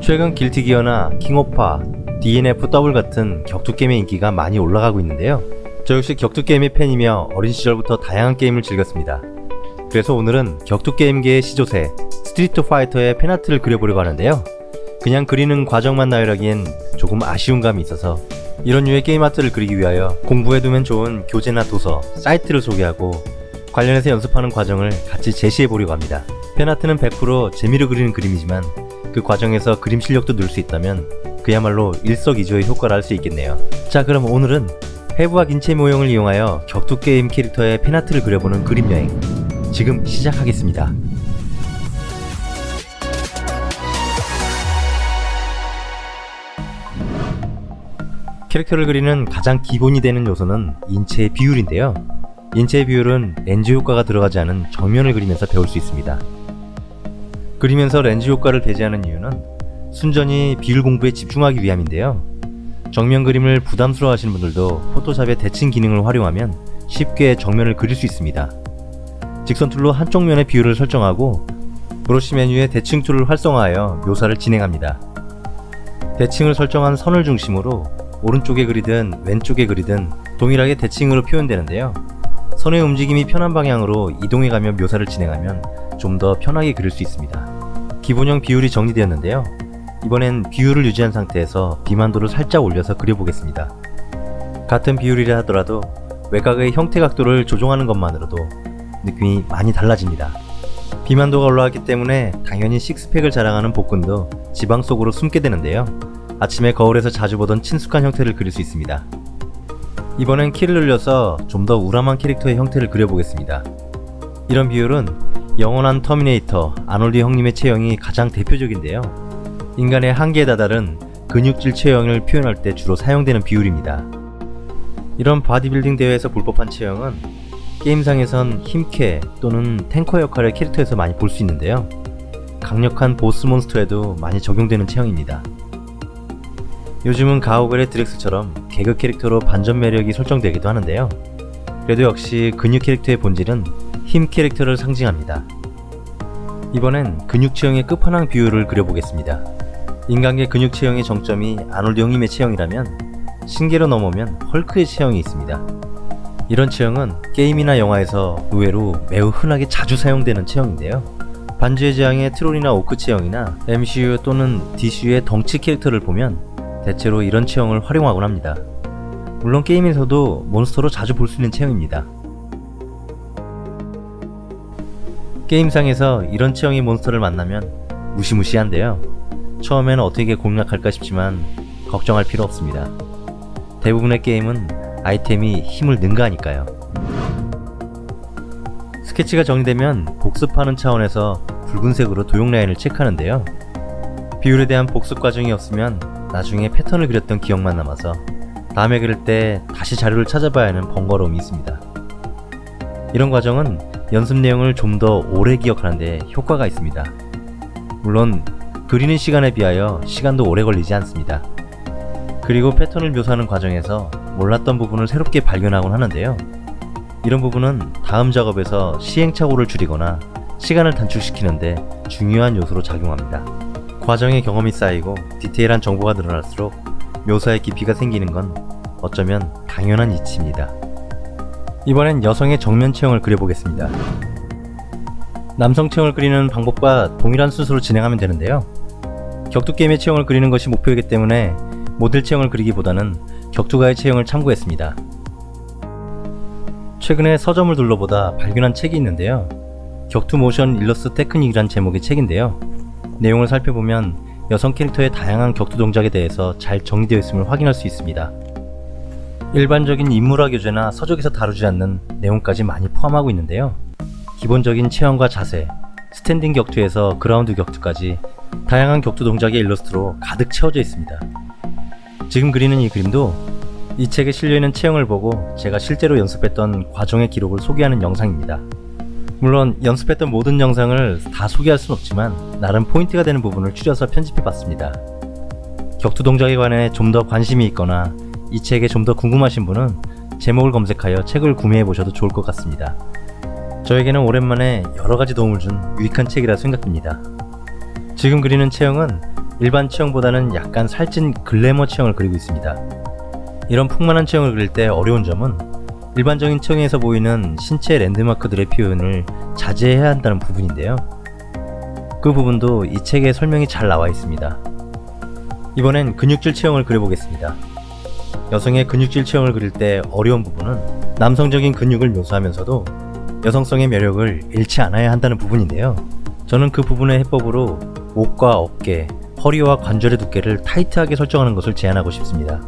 최근 길티기어나 킹오파, DNF 더블 같은 격투게임의 인기가 많이 올라가고 있는데요. 저 역시 격투게임의 팬이며 어린 시절부터 다양한 게임을 즐겼습니다. 그래서 오늘은 격투게임계의 시조새 스트리트 파이터의 팬아트를 그려보려고 하는데요. 그냥 그리는 과정만 나열하기엔 조금 아쉬운 감이 있어서 이런 류의 게임 아트를 그리기 위하여 공부해두면 좋은 교재나 도서, 사이트를 소개하고 관련해서 연습하는 과정을 같이 제시해보려고 합니다. 팬아트는 100% 재미로 그리는 그림이지만 그 과정에서 그림 실력도 늘 수 있다면 그야말로 일석이조의 효과를 할 수 있겠네요. 자, 그럼 오늘은 해부학 인체 모형을 이용하여 격투게임 캐릭터의 팬아트를 그려보는 그림 여행 지금 시작하겠습니다. 캐릭터를 그리는 가장 기본이 되는 요소는 인체의 비율인데요. 인체의 비율은 렌즈 효과가 들어가지 않은 정면을 그리면서 배울 수 있습니다. 그리면서 렌즈 효과를 배제하는 이유는 순전히 비율 공부에 집중하기 위함인데요. 정면 그림을 부담스러워 하시는 분들도 포토샵의 대칭 기능을 활용하면 쉽게 정면을 그릴 수 있습니다. 직선 툴로 한쪽 면의 비율을 설정하고 브러쉬 메뉴의 대칭 툴을 활성화하여 묘사를 진행합니다. 대칭을 설정한 선을 중심으로 오른쪽에 그리든 왼쪽에 그리든 동일하게 대칭으로 표현되는데요. 선의 움직임이 편한 방향으로 이동해가며 묘사를 진행하면 좀 더 편하게 그릴 수 있습니다. 기본형 비율이 정리되었는데요. 이번엔 비율을 유지한 상태에서 비만도를 살짝 올려서 그려보겠습니다. 같은 비율이라 하더라도 외곽의 형태 각도를 조정하는 것만으로도 느낌이 많이 달라집니다. 비만도가 올라왔기 때문에 당연히 식스팩을 자랑하는 복근도 지방 속으로 숨게 되는데요. 아침에 거울에서 자주 보던 친숙한 형태를 그릴 수 있습니다. 이번엔 키를 늘려서 좀 더 우람한 캐릭터의 형태를 그려보겠습니다. 이런 비율은 영원한 터미네이터 아놀드 형님의 체형이 가장 대표적인데요. 인간의 한계에 다다른 근육질 체형을 표현할 때 주로 사용되는 비율입니다. 이런 바디빌딩 대회에서 볼 법한 체형은 게임상에선 힘캐 또는 탱커 역할의 캐릭터에서 많이 볼 수 있는데요. 강력한 보스 몬스터에도 많이 적용되는 체형입니다. 요즘은 가오갤의 드렉스처럼 개그 캐릭터로 반전 매력이 설정되기도 하는데요. 그래도 역시 근육 캐릭터의 본질은 힘 캐릭터를 상징합니다. 이번엔 근육 체형의 끝판왕 비율을 그려보겠습니다. 인간계 근육 체형의 정점이 아놀드 형님의 체형이라면 신계로 넘어오면 헐크의 체형이 있습니다. 이런 체형은 게임이나 영화에서 의외로 매우 흔하게 자주 사용되는 체형인데요. 반지의 제왕의 트롤이나 오크 체형이나 MCU 또는 DCU의 덩치 캐릭터를 보면 대체로 이런 체형을 활용하곤 합니다. 물론 게임에서도 몬스터로 자주 볼 수 있는 체형입니다. 게임상에서 이런 체형의 몬스터를 만나면 무시무시한데요. 처음에는 어떻게 공략할까 싶지만 걱정할 필요 없습니다. 대부분의 게임은 아이템이 힘을 능가하니까요. 스케치가 정리되면 복습하는 차원에서 붉은색으로 도형 라인을 체크하는데요. 비율에 대한 복습 과정이 없으면 나중에 패턴을 그렸던 기억만 남아서 다음에 그릴 때 다시 자료를 찾아봐야 하는 번거로움이 있습니다. 이런 과정은 연습 내용을 좀 더 오래 기억하는 데 효과가 있습니다. 물론 그리는 시간에 비하여 시간도 오래 걸리지 않습니다. 그리고 패턴을 묘사하는 과정에서 몰랐던 부분을 새롭게 발견하곤 하는데요. 이런 부분은 다음 작업에서 시행착오를 줄이거나 시간을 단축시키는데 중요한 요소로 작용합니다. 과정의 경험이 쌓이고 디테일한 정보가 늘어날수록 묘사의 깊이가 생기는 건 어쩌면 당연한 이치입니다. 이번엔 여성의 정면 체형을 그려보겠습니다. 남성 체형을 그리는 방법과 동일한 순서로 진행하면 되는데요. 격투게임의 체형을 그리는 것이 목표이기 때문에 모델 체형을 그리기보다는 격투가의 체형을 참고했습니다. 최근에 서점을 둘러보다 발견한 책이 있는데요. 격투 모션 일러스트 테크닉이란 제목의 책인데요. 내용을 살펴보면 여성 캐릭터의 다양한 격투 동작에 대해서 잘 정리되어 있음을 확인할 수 있습니다. 일반적인 인물화 교재나 서적에서 다루지 않는 내용까지 많이 포함하고 있는데요. 기본적인 체형과 자세, 스탠딩 격투에서 그라운드 격투까지 다양한 격투 동작의 일러스트로 가득 채워져 있습니다. 지금 그리는 이 그림도 이 책에 실려있는 체형을 보고 제가 실제로 연습했던 과정의 기록을 소개하는 영상입니다. 물론 연습했던 모든 영상을 다 소개할 순 없지만 나름 포인트가 되는 부분을 추려서 편집해봤습니다. 격투 동작에 관해 좀 더 관심이 있거나 이 책에 좀 더 궁금하신 분은 제목을 검색하여 책을 구매해보셔도 좋을 것 같습니다. 저에게는 오랜만에 여러가지 도움을 준 유익한 책이라 생각됩니다. 지금 그리는 체형은 일반 체형보다는 약간 살찐 글래머 체형을 그리고 있습니다. 이런 풍만한 체형을 그릴 때 어려운 점은 일반적인 체형에서 보이는 신체 랜드마크들의 표현을 자제해야 한다는 부분인데요. 그 부분도 이 책에 설명이 잘 나와 있습니다. 이번엔 근육질 체형을 그려보겠습니다. 여성의 근육질 체형을 그릴 때 어려운 부분은 남성적인 근육을 묘사하면서도 여성성의 매력을 잃지 않아야 한다는 부분인데요. 저는 그 부분의 해법으로 목과 어깨, 허리와 관절의 두께를 타이트하게 설정하는 것을 제안하고 싶습니다.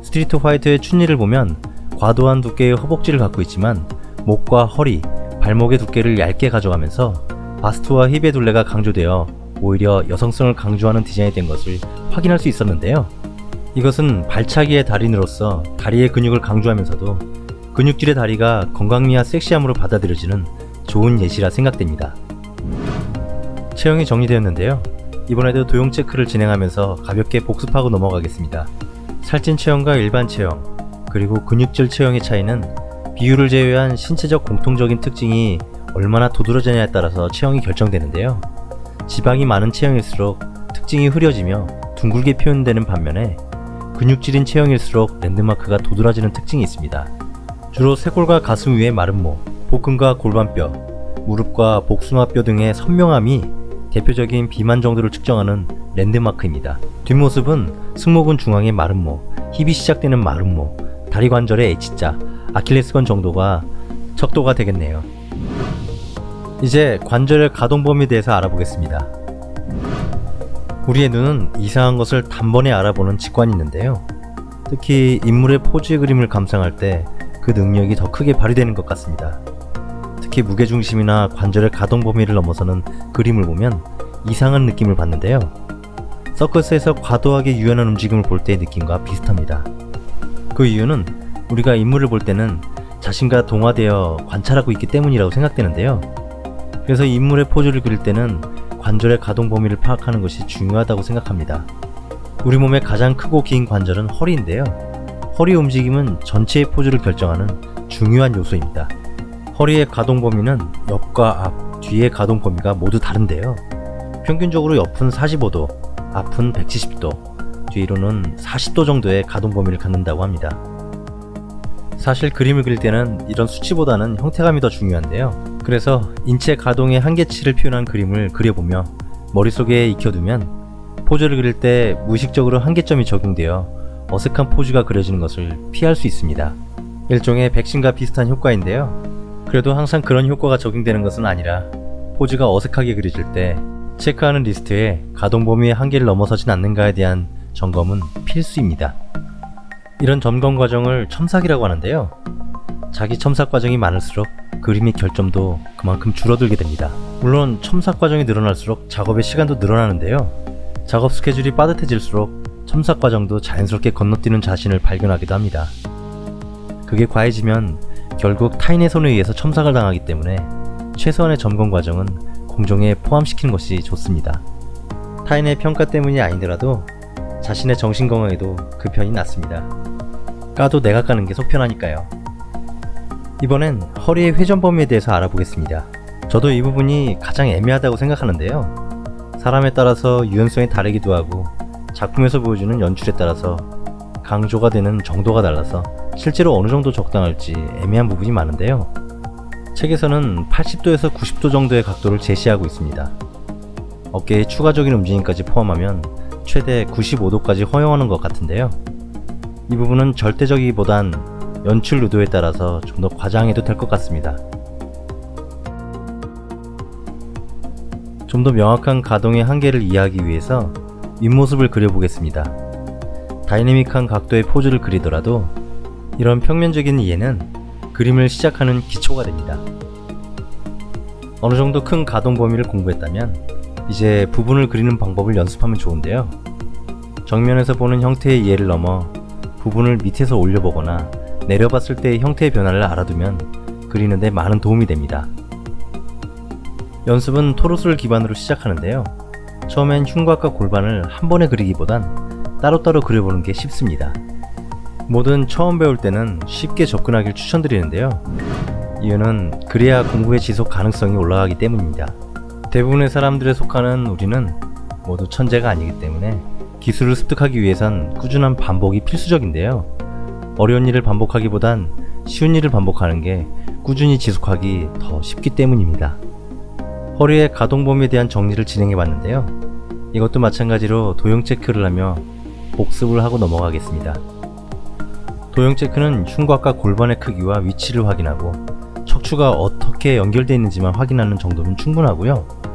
스트리트 화이트의 춘리를 보면 과도한 두께의 허벅지를 갖고 있지만 목과 허리, 발목의 두께를 얇게 가져가면서 바스트와 힙의 둘레가 강조되어 오히려 여성성을 강조하는 디자인이 된 것을 확인할 수 있었는데요. 이것은 발차기의 달인으로서 다리의 근육을 강조하면서도 근육질의 다리가 건강미와 섹시함으로 받아들여지는 좋은 예시라 생각됩니다. 체형이 정리되었는데요. 이번에도 도형 체크를 진행하면서 가볍게 복습하고 넘어가겠습니다. 살찐 체형과 일반 체형, 그리고 근육질 체형의 차이는 비율을 제외한 신체적 공통적인 특징이 얼마나 도드라지냐에 따라서 체형이 결정되는데요. 지방이 많은 체형일수록 특징이 흐려지며 둥글게 표현되는 반면에 근육질인 체형일수록 랜드마크가 도드라지는 특징이 있습니다. 주로 쇄골과 가슴 위의 마름모, 복근과 골반뼈, 무릎과 복숭아뼈 등의 선명함이 대표적인 비만 정도를 측정하는 랜드마크입니다. 뒷모습은 승모근 중앙의 마름모, 힙이 시작되는 마름모, 다리 관절의 H자, 아킬레스건 정도가 척도가 되겠네요. 이제 관절의 가동 범위에 대해서 알아보겠습니다. 우리의 눈은 이상한 것을 단번에 알아보는 직관이 있는데요. 특히 인물의 포즈 그림을 감상할 때 그 능력이 더 크게 발휘되는 것 같습니다. 특히 무게중심이나 관절의 가동 범위를 넘어서는 그림을 보면 이상한 느낌을 받는데요. 서커스에서 과도하게 유연한 움직임을 볼 때의 느낌과 비슷합니다. 그 이유는 우리가 인물을 볼 때는 자신과 동화되어 관찰하고 있기 때문이라고 생각되는데요. 그래서 인물의 포즈를 그릴 때는 관절의 가동 범위를 파악하는 것이 중요하다고 생각합니다. 우리 몸의 가장 크고 긴 관절은 허리인데요. 허리의 움직임은 전체의 포즈를 결정하는 중요한 요소입니다. 허리의 가동 범위는 옆과 앞, 뒤의 가동 범위가 모두 다른데요. 평균적으로 옆은 45도, 앞은 170도, 뒤로는 40도 정도의 가동 범위를 갖는다고 합니다. 사실 그림을 그릴 때는 이런 수치보다는 형태감이 더 중요한데요. 그래서 인체 가동의 한계치를 표현한 그림을 그려보며 머릿속에 익혀두면 포즈를 그릴 때 무의식적으로 한계점이 적용되어 어색한 포즈가 그려지는 것을 피할 수 있습니다. 일종의 백신과 비슷한 효과인데요. 그래도 항상 그런 효과가 적용되는 것은 아니라 포즈가 어색하게 그려질 때 체크하는 리스트에 가동 범위의 한계를 넘어서진 않는가에 대한 점검은 필수입니다. 이런 점검 과정을 첨삭이라고 하는데요. 자기 첨삭 과정이 많을수록 그림의 결점도 그만큼 줄어들게 됩니다. 물론 첨삭 과정이 늘어날수록 작업의 시간도 늘어나는데요. 작업 스케줄이 빠듯해질수록 첨삭 과정도 자연스럽게 건너뛰는 자신을 발견하기도 합니다. 그게 과해지면 결국 타인의 손에 의해서 첨삭을 당하기 때문에 최소한의 점검 과정은 공정에 포함시키는 것이 좋습니다. 타인의 평가 때문이 아니더라도 자신의 정신건강에도 그 편이 낫습니다. 까도 내가 까는 게 속 편하니까요. 이번엔 허리의 회전 범위에 대해서 알아보겠습니다. 저도 이 부분이 가장 애매하다고 생각하는데요. 사람에 따라서 유연성이 다르기도 하고 작품에서 보여주는 연출에 따라서 강조가 되는 정도가 달라서 실제로 어느 정도 적당할지 애매한 부분이 많은데요. 책에서는 80도에서 90도 정도의 각도를 제시하고 있습니다. 어깨의 추가적인 움직임까지 포함하면 최대 95도까지 허용하는 것 같은데요. 이 부분은 절대적이기보단 연출 의도에 따라서 좀 더 과장해도 될 것 같습니다. 좀 더 명확한 가동의 한계를 이해하기 위해서 윗모습을 그려보겠습니다. 다이내믹한 각도의 포즈를 그리더라도 이런 평면적인 이해는 그림을 시작하는 기초가 됩니다. 어느 정도 큰 가동 범위를 공부했다면 이제 부분을 그리는 방법을 연습하면 좋은데요. 정면에서 보는 형태의 이해를 넘어 부분을 밑에서 올려보거나 내려봤을 때의 형태의 변화를 알아두면 그리는데 많은 도움이 됩니다. 연습은 토로스를 기반으로 시작하는데요. 처음엔 흉곽과 골반을 한 번에 그리기보단 따로따로 그려보는 게 쉽습니다. 뭐든 처음 배울 때는 쉽게 접근하길 추천드리는데요. 이유는 그래야 공부의 지속 가능성이 올라가기 때문입니다. 대부분의 사람들에 속하는 우리는 모두 천재가 아니기 때문에 기술을 습득하기 위해선 꾸준한 반복이 필수적인데요. 어려운 일을 반복하기보단 쉬운 일을 반복하는 게 꾸준히 지속하기 더 쉽기 때문입니다. 허리의 가동 범위에 대한 정리를 진행해 봤는데요. 이것도 마찬가지로 도형 체크를 하며 복습을 하고 넘어가겠습니다. 도형 체크는 흉곽과 골반의 크기와 위치를 확인하고 척추가 어떻게 연결되어 있는지만 확인하는 정도면 충분하고요.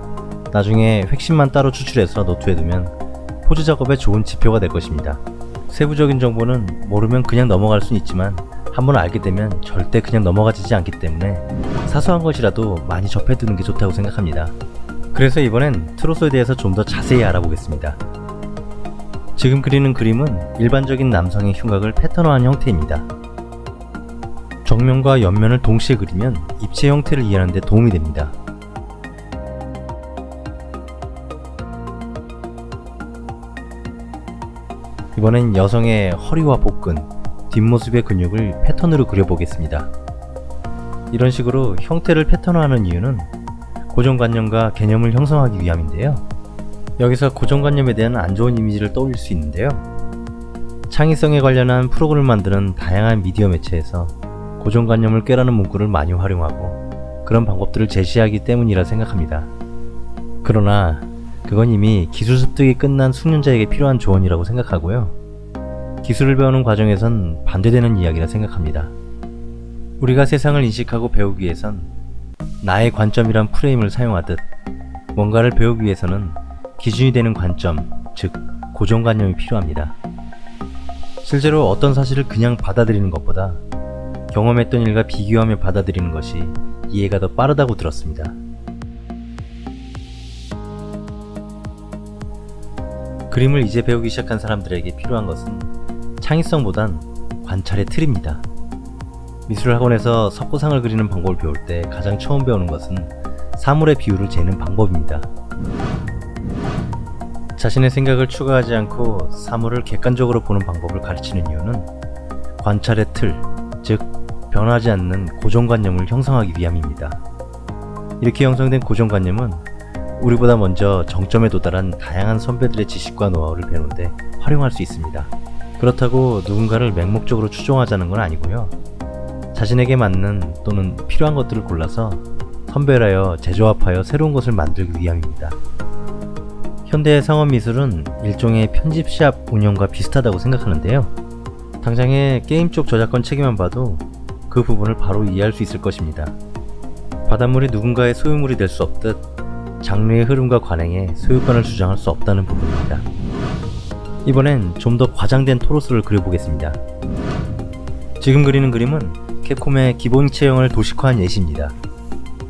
나중에 핵심만 따로 추출해서 노트해두면 포즈 작업에 좋은 지표가 될 것입니다. 세부적인 정보는 모르면 그냥 넘어갈 수는 있지만 한번 알게 되면 절대 그냥 넘어가지지 않기 때문에 사소한 것이라도 많이 접해두는 게 좋다고 생각합니다. 그래서 이번엔 트로소에 대해서 좀 더 자세히 알아보겠습니다. 지금 그리는 그림은 일반적인 남성의 흉곽을 패턴화한 형태입니다. 정면과 옆면을 동시에 그리면 입체 형태를 이해하는 데 도움이 됩니다. 이번엔 여성의 허리와 복근, 뒷모습의 근육을 패턴으로 그려보겠습니다. 이런 식으로 형태를 패턴화하는 이유는 고정관념과 개념을 형성하기 위함인데요. 여기서 고정관념에 대한 안 좋은 이미지를 떠올릴 수 있는데요. 창의성에 관련한 프로그램을 만드는 다양한 미디어 매체에서 고정관념을 꾀라는 문구를 많이 활용하고 그런 방법들을 제시하기 때문이라 생각합니다. 그러나 그건 이미 기술 습득이 끝난 숙련자에게 필요한 조언이라고 생각하고요. 기술을 배우는 과정에선 반대되는 이야기라 생각합니다. 우리가 세상을 인식하고 배우기 위해선 나의 관점이란 프레임을 사용하듯 뭔가를 배우기 위해서는 기준이 되는 관점, 즉 고정관념이 필요합니다. 실제로 어떤 사실을 그냥 받아들이는 것보다 경험했던 일과 비교하며 받아들이는 것이 이해가 더 빠르다고 들었습니다. 그림을 이제 배우기 시작한 사람들에게 필요한 것은 창의성보단 관찰의 틀입니다. 미술학원에서 석고상을 그리는 방법을 배울 때 가장 처음 배우는 것은 사물의 비율을 재는 방법입니다. 자신의 생각을 추가하지 않고 사물을 객관적으로 보는 방법을 가르치는 이유는 관찰의 틀, 즉 변하지 않는 고정관념을 형성하기 위함입니다. 이렇게 형성된 고정관념은 우리보다 먼저 정점에 도달한 다양한 선배들의 지식과 노하우를 배우는데 활용할 수 있습니다. 그렇다고 누군가를 맹목적으로 추종하자는 건 아니고요. 자신에게 맞는 또는 필요한 것들을 골라서 선별하여 재조합하여 새로운 것을 만들기 위함입니다. 현대의 상업미술은 일종의 편집샵 운영과 비슷하다고 생각하는데요. 당장의 게임 쪽 저작권 책임만 봐도 그 부분을 바로 이해할 수 있을 것입니다. 바닷물이 누군가의 소유물이 될 수 없듯 장르의 흐름과 관행에 소유권을 주장할 수 없다는 부분입니다. 이번엔 좀 더 과장된 토로스를 그려보겠습니다. 지금 그리는 그림은 캡콤의 기본 체형을 도식화한 예시입니다.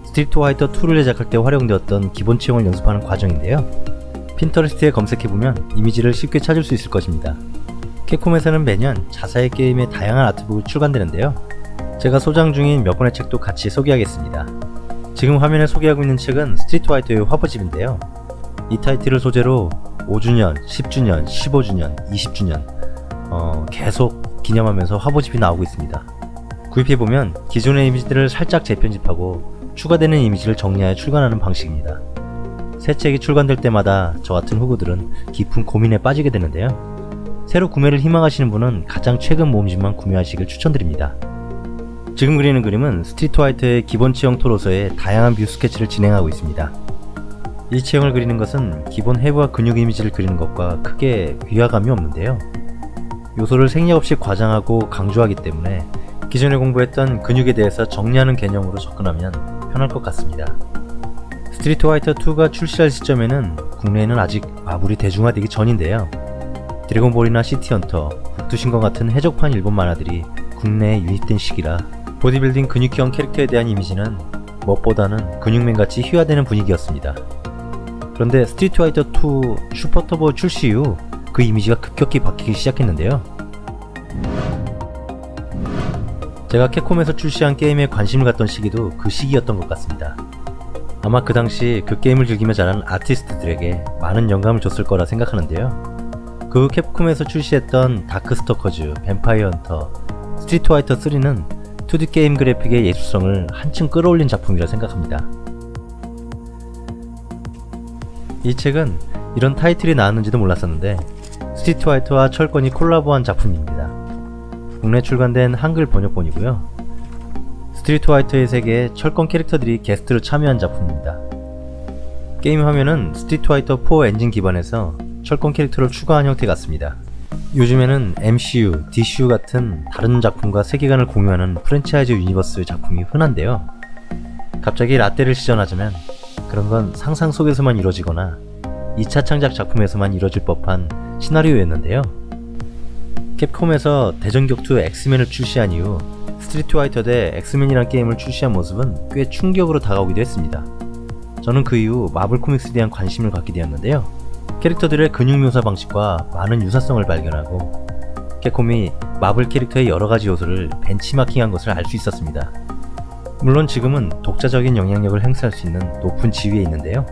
스트리트 화이터 2를 제작할 때 활용되었던 기본 체형을 연습하는 과정인데요. 핀터레스트에 검색해보면 이미지를 쉽게 찾을 수 있을 것입니다. 캡콤에서는 매년 자사의 게임에 다양한 아트북이 출간되는데요. 제가 소장 중인 몇 권의 책도 같이 소개하겠습니다. 지금 화면에 소개하고 있는 책은 스트리트 화이터의 화보집인데요. 이 타이틀을 소재로 5주년, 10주년, 15주년, 20주년 계속 기념하면서 화보집이 나오고 있습니다. 구입해보면 기존의 이미지들을 살짝 재편집하고 추가되는 이미지를 정리하여 출간하는 방식입니다. 새 책이 출간될 때마다 저 같은 후보들은 깊은 고민에 빠지게 되는데요. 새로 구매를 희망하시는 분은 가장 최근 모음집만 구매하시길 추천드립니다. 지금 그리는 그림은 스트리트 화이터의 기본 체형 토로서의 다양한 뷰 스케치를 진행하고 있습니다. 이 체형을 그리는 것은 기본 해부와 근육 이미지를 그리는 것과 크게 위화감이 없는데요. 요소를 생략 없이 과장하고 강조하기 때문에 기존에 공부했던 근육에 대해서 정리하는 개념으로 접근하면 편할 것 같습니다. 스트리트 화이터 2가 출시할 시점에는 국내에는 아직 마블이 대중화되기 전인데요. 드래곤볼이나 시티헌터, 북두신건 같은 해적판 일본 만화들이 국내에 유입된 시기라 보디빌딩 근육형 캐릭터에 대한 이미지는 무엇보다는 근육맨같이 희화되는 분위기였습니다. 그런데 스트리트 화이터 2 슈퍼터보 출시 이후 그 이미지가 급격히 바뀌기 시작했는데요. 제가 캡콤에서 출시한 게임에 관심을 갖던 시기도 그 시기였던 것 같습니다. 아마 그 당시 그 게임을 즐기며 자란 아티스트들에게 많은 영감을 줬을 거라 생각하는데요. 그 후 캡콤에서 출시했던 다크스토커즈, 뱀파이어 헌터, 스트리트 화이터 3는 2D 게임 그래픽의 예술성을 한층 끌어올린 작품이라 생각합니다. 이 책은 이런 타이틀이 나왔는지도 몰랐었는데 스트리트 파이터와 철권이 콜라보한 작품입니다. 국내 출간된 한글 번역본이고요. 스트리트 파이터의 세계에 철권 캐릭터들이 게스트로 참여한 작품입니다. 게임 화면은 스트리트 파이터 4 엔진 기반에서 철권 캐릭터를 추가한 형태 같습니다. 요즘에는 MCU, DCU 같은 다른 작품과 세계관을 공유하는 프랜차이즈 유니버스 작품이 흔한데요. 갑자기 라떼를 시전하자면 그런 건 상상 속에서만 이루어지거나 2차 창작 작품에서만 이루어질 법한 시나리오였는데요. 캡콤에서 대전격투 엑스맨을 출시한 이후 스트리트 파이터 대 엑스맨이란 게임을 출시한 모습은 꽤 충격으로 다가오기도 했습니다. 저는 그 이후 마블 코믹스에 대한 관심을 갖게 되었는데요. 캐릭터들의 근육 묘사 방식과 많은 유사성을 발견하고 캡콤이 마블 캐릭터의 여러가지 요소를 벤치마킹한 것을 알 수 있었습니다. 물론 지금은 독자적인 영향력을 행사할 수 있는 높은 지위에 있는데요.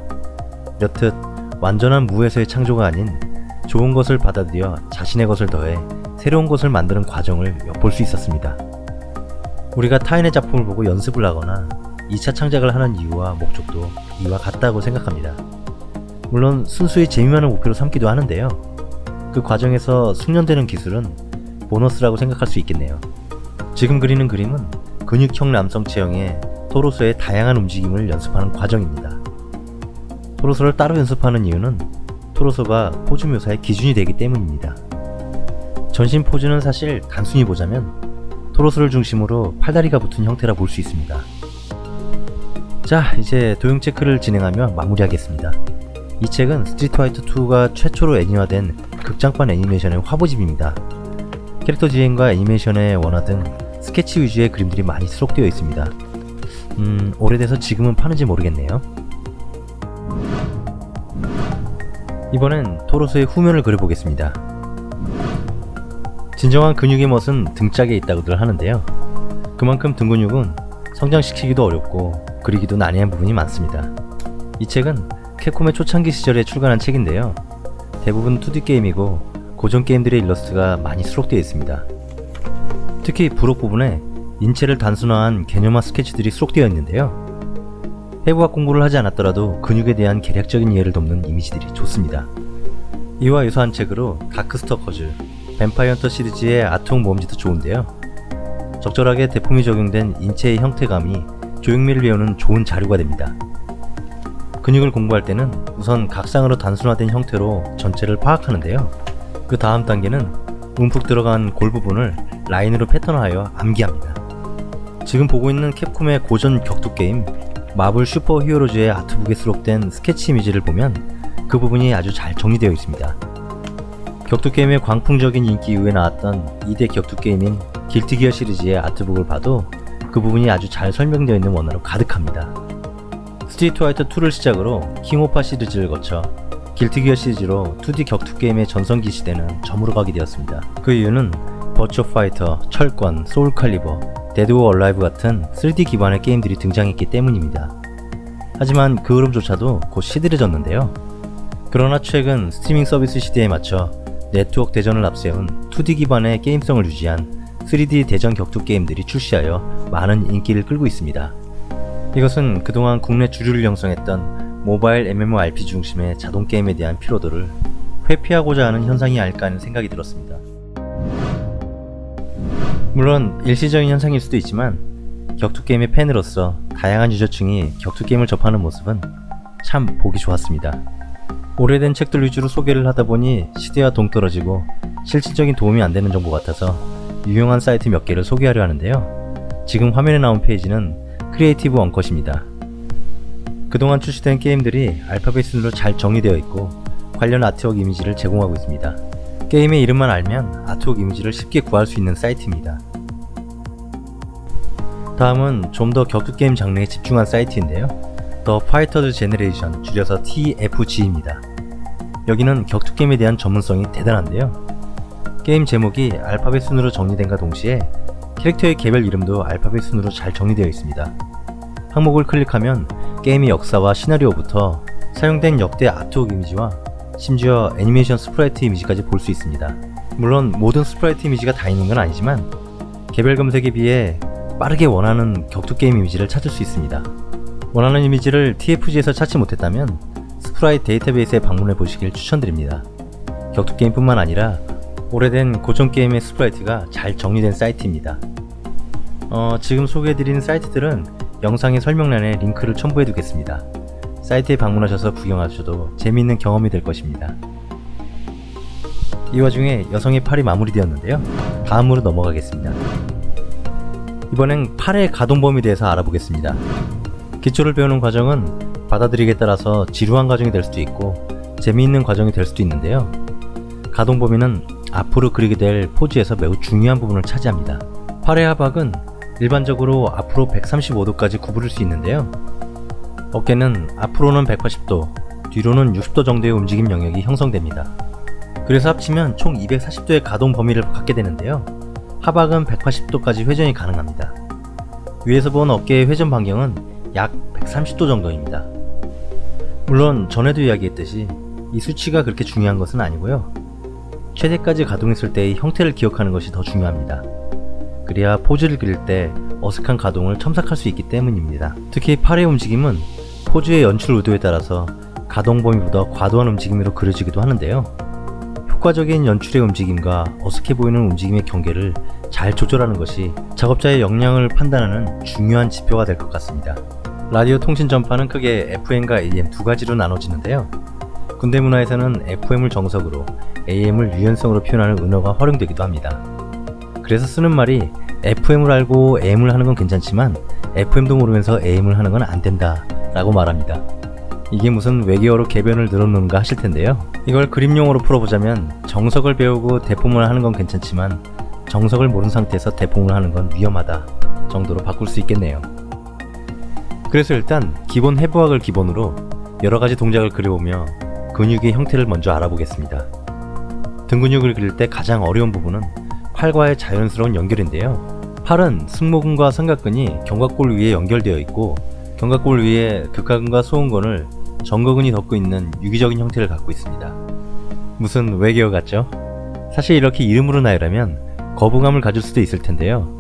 이렇듯 완전한 무에서의 창조가 아닌 좋은 것을 받아들여 자신의 것을 더해 새로운 것을 만드는 과정을 엿볼 수 있었습니다. 우리가 타인의 작품을 보고 연습을 하거나 2차 창작을 하는 이유와 목적도 이와 같다고 생각합니다. 물론 순수히 재미만을 목표로 삼기도 하는데요. 그 과정에서 숙련되는 기술은 보너스라고 생각할 수 있겠네요. 지금 그리는 그림은 근육형 남성 체형의 토로소의 다양한 움직임을 연습하는 과정입니다. 토로소를 따로 연습하는 이유는 토로소가 포즈 묘사의 기준이 되기 때문입니다. 전신 포즈는 사실 단순히 보자면 토로소를 중심으로 팔다리가 붙은 형태라 볼 수 있습니다. 자, 이제 도형 체크를 진행하며 마무리하겠습니다. 이 책은 스트리트 파이터 2가 최초로 애니화된 극장판 애니메이션의 화보집입니다. 캐릭터 디자인과 애니메이션의 원화 등 스케치 위주의 그림들이 많이 수록되어 있습니다. 오래돼서 지금은 파는지 모르겠네요. 이번엔 토로소의 후면을 그려보겠습니다. 진정한 근육의 멋은 등짝에 있다고들 하는데요. 그만큼 등 근육은 성장시키기도 어렵고 그리기도 난해한 부분이 많습니다. 이 책은 캡콤의 초창기 시절에 출간한 책인데요. 대부분 2D 게임이고 고전 게임들의 일러스트가 많이 수록되어 있습니다. 특히 부록 부분에 인체를 단순화한 개념화 스케치들이 수록되어 있는데요. 해부학 공부를 하지 않았더라도 근육에 대한 개략적인 이해를 돕는 이미지들이 좋습니다. 이와 유사한 책으로 다크스토커즈, 뱀파이어 헌터 시리즈의 아트웍 모험지도 좋은데요. 적절하게 대품이 적용된 인체의 형태감이 조형미를 배우는 좋은 자료가 됩니다. 근육을 공부할 때는 우선 각상으로 단순화된 형태로 전체를 파악하는데요. 그 다음 단계는 움푹 들어간 골 부분을 라인으로 패턴화하여 암기합니다. 지금 보고 있는 캡콤의 고전 격투 게임 마블 슈퍼 히어로즈의 아트북에 수록된 스케치 이미지를 보면 그 부분이 아주 잘 정리되어 있습니다. 격투 게임의 광풍적인 인기 이후에 나왔던 2대 격투 게임인 길티 기어 시리즈의 아트북을 봐도 그 부분이 아주 잘 설명되어 있는 원화로 가득합니다. 스트리트 파이터 2를 시작으로 킹오파 시리즈를 거쳐 길티 기어 시리즈로 2D 격투 게임의 전성기 시대는 저물어 가게 되었습니다. 그 이유는 버추어 파이터, 철권, 소울 칼리버, 데드 오 얼라이브 같은 3D 기반의 게임들이 등장했기 때문입니다. 하지만 그 흐름조차도 곧 시들해졌는데요. 그러나 최근 스트리밍 서비스 시대에 맞춰 네트워크 대전을 앞세운 2D 기반의 게임성을 유지한 3D 대전 격투 게임들이 출시하여 많은 인기를 끌고 있습니다. 이것은 그동안 국내 주류를 형성했던 모바일 MMORPG 중심의 자동 게임에 대한 피로도를 회피하고자 하는 현상이 아닐까 하는 생각이 들었습니다. 물론 일시적인 현상일 수도 있지만 격투 게임의 팬으로서 다양한 유저층이 격투 게임을 접하는 모습은 참 보기 좋았습니다. 오래된 책들 위주로 소개를 하다 보니 시대와 동떨어지고 실질적인 도움이 안 되는 정보 같아서 유용한 사이트 몇 개를 소개하려 하는데요. 지금 화면에 나온 페이지는 크리에이티브 원컷입니다. 그동안 출시된 게임들이 알파벳 순으로 잘 정리되어 있고 관련 아트웍 이미지를 제공하고 있습니다. 게임의 이름만 알면 아트웍 이미지를 쉽게 구할 수 있는 사이트입니다. 다음은 좀 더 격투 게임 장르에 집중한 사이트인데요. The Fighters Generation, 줄여서 TFG입니다. 여기는 격투 게임에 대한 전문성이 대단한데요. 게임 제목이 알파벳 순으로 정리된과 동시에 캐릭터의 개별 이름도 알파벳 순으로 잘 정리되어 있습니다. 항목을 클릭하면 게임의 역사와 시나리오부터 사용된 역대 아트웍 이미지와 심지어 애니메이션 스프라이트 이미지까지 볼 수 있습니다. 물론 모든 스프라이트 이미지가 다 있는 건 아니지만 개별 검색에 비해 빠르게 원하는 격투 게임 이미지를 찾을 수 있습니다. 원하는 이미지를 TFG에서 찾지 못했다면 스프라이트 데이터베이스에 방문해 보시길 추천드립니다. 격투게임뿐만 아니라 오래된 고전 게임의 스프라이트가 잘 정리된 사이트입니다. 지금 소개해드리는 사이트들은 영상의 설명란에 링크를 첨부해 두겠습니다. 사이트에 방문하셔서 구경하셔도 재미있는 경험이 될 것입니다. 이 와중에 여성의 팔이 마무리되었는데요. 다음으로 넘어가겠습니다. 이번엔 팔의 가동 범위에 대해서 알아보겠습니다. 기초를 배우는 과정은 받아들이기에 따라서 지루한 과정이 될 수도 있고 재미있는 과정이 될 수도 있는데요. 가동 범위는 앞으로 그리게 될 포즈에서 매우 중요한 부분을 차지합니다. 팔의 하박은 일반적으로 앞으로 135도까지 구부릴 수 있는데요. 어깨는 앞으로는 180도, 뒤로는 60도 정도의 움직임 영역이 형성됩니다. 그래서 합치면 총 240도의 가동 범위를 갖게 되는데요. 하박은 180도까지 회전이 가능합니다. 위에서 본 어깨의 회전 반경은 약 130도 정도입니다. 물론 전에도 이야기했듯이 이 수치가 그렇게 중요한 것은 아니고요. 최대까지 가동했을 때의 형태를 기억하는 것이 더 중요합니다. 그래야 포즈를 그릴 때 어색한 가동을 첨삭할 수 있기 때문입니다. 특히 팔의 움직임은 포즈의 연출 의도에 따라서 가동 범위보다 과도한 움직임으로 그려지기도 하는데요. 효과적인 연출의 움직임과 어색해 보이는 움직임의 경계를 잘 조절하는 것이 작업자의 역량을 판단하는 중요한 지표가 될 것 같습니다. 라디오 통신 전파는 크게 FM과 AM 두 가지로 나눠지는데요. 군대 문화에서는 FM을 정석으로 AM을 유연성으로 표현하는 은어가 활용되기도 합니다. 그래서 쓰는 말이 FM을 알고 AM을 하는 건 괜찮지만 FM도 모르면서 AM을 하는 건 안 된다 라고 말합니다. 이게 무슨 외계어로 개변을 늘어놓는가 하실 텐데요. 이걸 그림용어로 풀어보자면 정석을 배우고 대포문을 하는 건 괜찮지만 정석을 모르는 상태에서 대포문을 하는 건 위험하다 정도로 바꿀 수 있겠네요. 그래서 일단 기본 해부학을 기본으로 여러가지 동작을 그려보며 근육의 형태를 먼저 알아보겠습니다. 등 근육을 그릴 때 가장 어려운 부분은 팔과의 자연스러운 연결인데요. 팔은 승모근과 삼각근이 견갑골 위에 연결되어 있고 견갑골 위에 극하근과 소음근을 정거근이 덮고 있는 유기적인 형태를 갖고 있습니다. 무슨 외계어 같죠? 사실 이렇게 이름으로 나열하면 거부감을 가질 수도 있을 텐데요.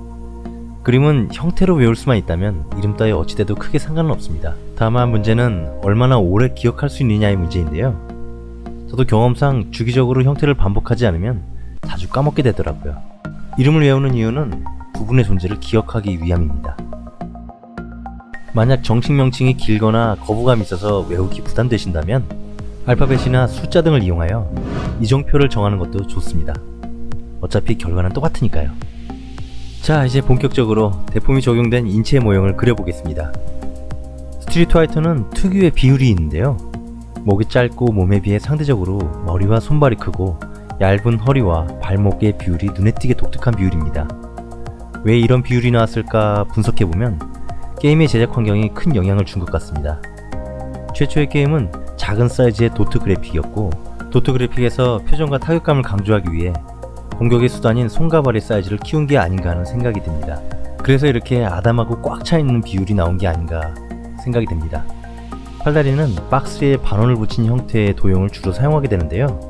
그림은 형태로 외울 수만 있다면 이름 따위 어찌돼도 크게 상관은 없습니다. 다만 문제는 얼마나 오래 기억할 수 있느냐의 문제인데요. 저도 경험상 주기적으로 형태를 반복하지 않으면 자주 까먹게 되더라고요. 이름을 외우는 이유는 부분의 존재를 기억하기 위함입니다. 만약 정식 명칭이 길거나 거부감이 있어서 외우기 부담되신다면 알파벳이나 숫자 등을 이용하여 이정표를 정하는 것도 좋습니다. 어차피 결과는 똑같으니까요. 자, 이제 본격적으로 대폼이 적용된 인체 모형을 그려보겠습니다. 스트리트 파이터는 특유의 비율이 있는데요. 목이 짧고 몸에 비해 상대적으로 머리와 손발이 크고 얇은 허리와 발목의 비율이 눈에 띄게 독특한 비율입니다. 왜 이런 비율이 나왔을까 분석해보면 게임의 제작 환경이 큰 영향을 준 것 같습니다. 최초의 게임은 작은 사이즈의 도트 그래픽이었고 도트 그래픽에서 표정과 타격감을 강조하기 위해 공격의 수단인 손과 발의 사이즈를 키운 게 아닌가 하는 생각이 듭니다. 그래서 이렇게 아담하고 꽉 차있는 비율이 나온 게 아닌가 생각이 됩니다. 팔다리는 박스에 반원을 붙인 형태의 도형을 주로 사용하게 되는데요.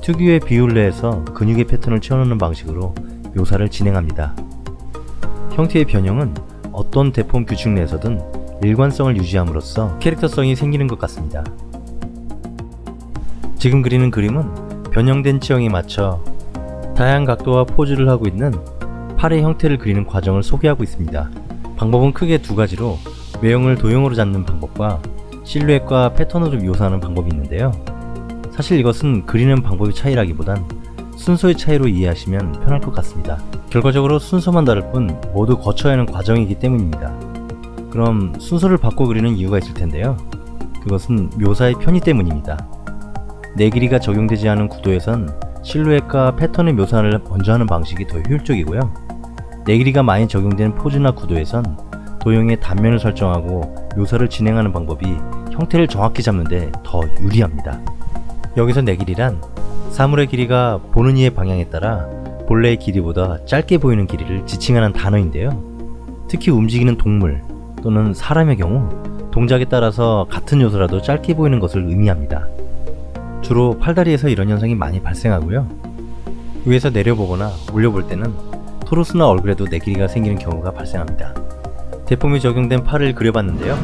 특유의 비율 내에서 근육의 패턴을 채워넣는 방식으로 묘사를 진행합니다. 형태의 변형은 어떤 대폼 규칙 내에서든 일관성을 유지함으로써 캐릭터성이 생기는 것 같습니다. 지금 그리는 그림은 변형된 체형에 맞춰 다양한 각도와 포즈를 하고 있는 팔의 형태를 그리는 과정을 소개하고 있습니다. 방법은 크게 두 가지로 외형을 도형으로 잡는 방법과 실루엣과 패턴으로 묘사하는 방법이 있는데요. 사실 이것은 그리는 방법의 차이라기보단 순서의 차이로 이해하시면 편할 것 같습니다. 결과적으로 순서만 다를 뿐 모두 거쳐야 하는 과정이기 때문입니다. 그럼 순서를 바꿔 그리는 이유가 있을 텐데요. 그것은 묘사의 편의 때문입니다. 내 길이가 적용되지 않은 구도에선 실루엣과 패턴의 묘사를 먼저 하는 방식이 더 효율적이고요. 내 길이가 많이 적용된 포즈나 구도에선 도형의 단면을 설정하고 묘사를 진행하는 방법이 형태를 정확히 잡는데 더 유리합니다. 여기서 내 길이란 사물의 길이가 보는 이의 방향에 따라 본래의 길이보다 짧게 보이는 길이를 지칭하는 단어인데요. 특히 움직이는 동물 또는 사람의 경우 동작에 따라서 같은 요소라도 짧게 보이는 것을 의미합니다. 주로 팔다리에서 이런 현상이 많이 발생하고요. 위에서 내려보거나 올려볼 때는 토르스나 얼굴에도 내 길이가 생기는 경우가 발생합니다. 대폼이 적용된 팔을 그려봤는데요.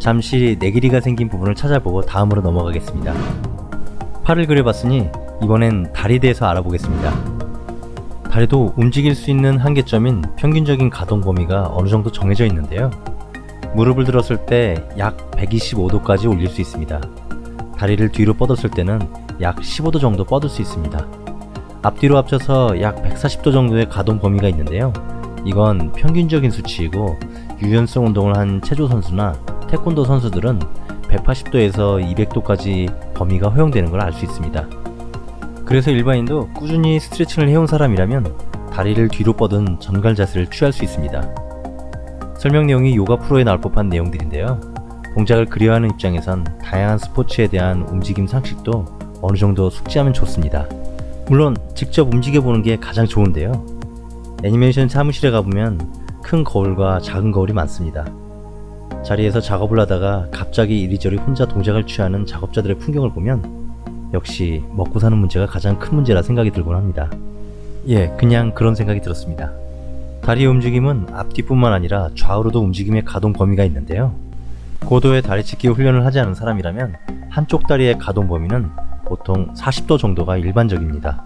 잠시 내길이가 생긴 부분을 찾아보고 다음으로 넘어가겠습니다. 팔을 그려봤으니 이번엔 다리에 대해서 알아보겠습니다. 다리도 움직일 수 있는 한계점인 평균적인 가동 범위가 어느 정도 정해져 있는데요. 무릎을 들었을 때 약 125도까지 올릴 수 있습니다. 다리를 뒤로 뻗었을 때는 약 15도 정도 뻗을 수 있습니다. 앞뒤로 합쳐서 약 140도 정도의 가동 범위가 있는데요. 이건 평균적인 수치이고 유연성 운동을 한 체조 선수나 태권도 선수들은 180도에서 200도까지 범위가 허용되는 걸 알 수 있습니다. 그래서 일반인도 꾸준히 스트레칭을 해온 사람이라면 다리를 뒤로 뻗은 전갈 자세를 취할 수 있습니다. 설명 내용이 요가 프로에 나올 법한 내용들인데요. 동작을 그려하는 입장에선 다양한 스포츠에 대한 움직임 상식도 어느 정도 숙지하면 좋습니다. 물론 직접 움직여보는 게 가장 좋은데요. 애니메이션 사무실에 가보면 큰 거울과 작은 거울이 많습니다. 자리에서 작업을 하다가 갑자기 이리저리 혼자 동작을 취하는 작업자들의 풍경을 보면 역시 먹고 사는 문제가 가장 큰 문제라 생각이 들곤 합니다. 그냥 그런 생각이 들었습니다. 다리의 움직임은 앞뒤뿐만 아니라 좌우로도 움직임의 가동 범위가 있는데요. 고도의 다리찢기 훈련을 하지 않은 사람이라면 한쪽 다리의 가동 범위는 보통 40도 정도가 일반적입니다.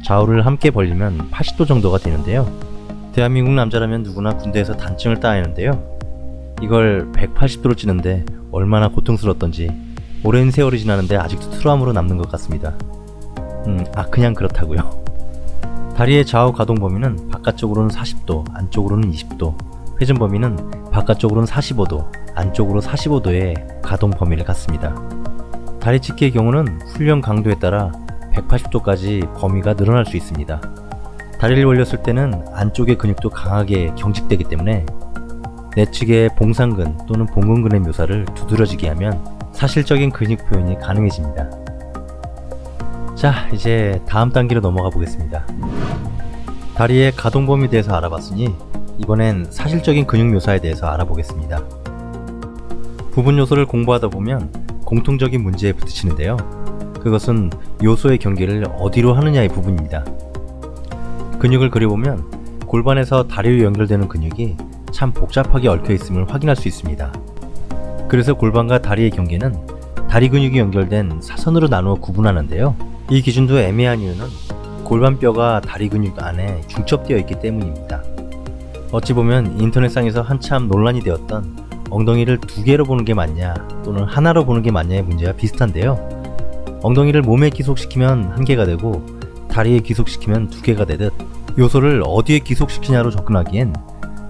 좌우를 함께 벌리면 80도 정도가 되는데요. 대한민국 남자라면 누구나 군대에서 단증을 따야 하는데요. 이걸 180도로 찌는데 얼마나 고통스러웠던지 오랜 세월이 지나는데 아직도 트라우마로 남는 것 같습니다. 그냥 그렇다고요. 다리의 좌우 가동 범위는 바깥쪽으로는 40도, 안쪽으로는 20도, 회전 범위는 바깥쪽으로는 45도, 안쪽으로 45도의 가동 범위를 갖습니다. 다리찢기의 경우는 훈련 강도에 따라 180도까지 범위가 늘어날 수 있습니다. 다리를 벌렸을 때는 안쪽의 근육도 강하게 경직되기 때문에 내측의 봉상근 또는 봉근근의 묘사를 두드러지게 하면 사실적인 근육 표현이 가능해집니다. 자, 이제 다음 단계로 넘어가 보겠습니다. 다리의 가동 범위에 대해서 알아봤으니 이번엔 사실적인 근육 묘사에 대해서 알아보겠습니다. 부분 요소를 공부하다 보면 공통적인 문제에 부딪히는데요. 그것은 요소의 경계를 어디로 하느냐의 부분입니다. 근육을 그려보면 골반에서 다리로 연결되는 근육이 참 복잡하게 얽혀 있음을 확인할 수 있습니다. 그래서 골반과 다리의 경계는 다리 근육이 연결된 사선으로 나누어 구분하는데요. 이 기준도 애매한 이유는 골반뼈가 다리 근육 안에 중첩되어 있기 때문입니다. 어찌 보면 인터넷상에서 한참 논란이 되었던 엉덩이를 두 개로 보는 게 맞냐 또는 하나로 보는 게 맞냐의 문제와 비슷한데요. 엉덩이를 몸에 기속시키면 한 개가 되고 다리에 기속시키면 두 개가 되듯 요소를 어디에 기속시키냐로 접근하기엔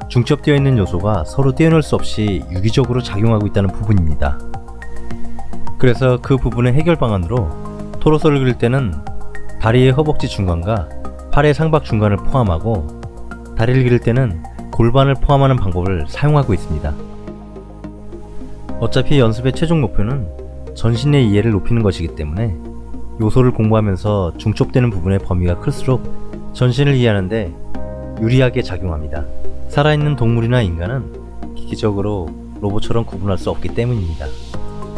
중첩되어 있는 요소가 서로 떼어낼 수 없이 유기적으로 작용하고 있다는 부분입니다. 그래서 그 부분의 해결 방안으로 토로소를 그릴 때는 다리의 허벅지 중간과 팔의 상박 중간을 포함하고 다리를 그릴 때는 골반을 포함하는 방법을 사용하고 있습니다. 어차피 연습의 최종 목표는 전신의 이해를 높이는 것이기 때문에 요소를 공부하면서 중첩되는 부분의 범위가 클수록 전신을 이해하는데 유리하게 작용합니다. 살아있는 동물이나 인간은 기기적으로 로봇처럼 구분할 수 없기 때문입니다.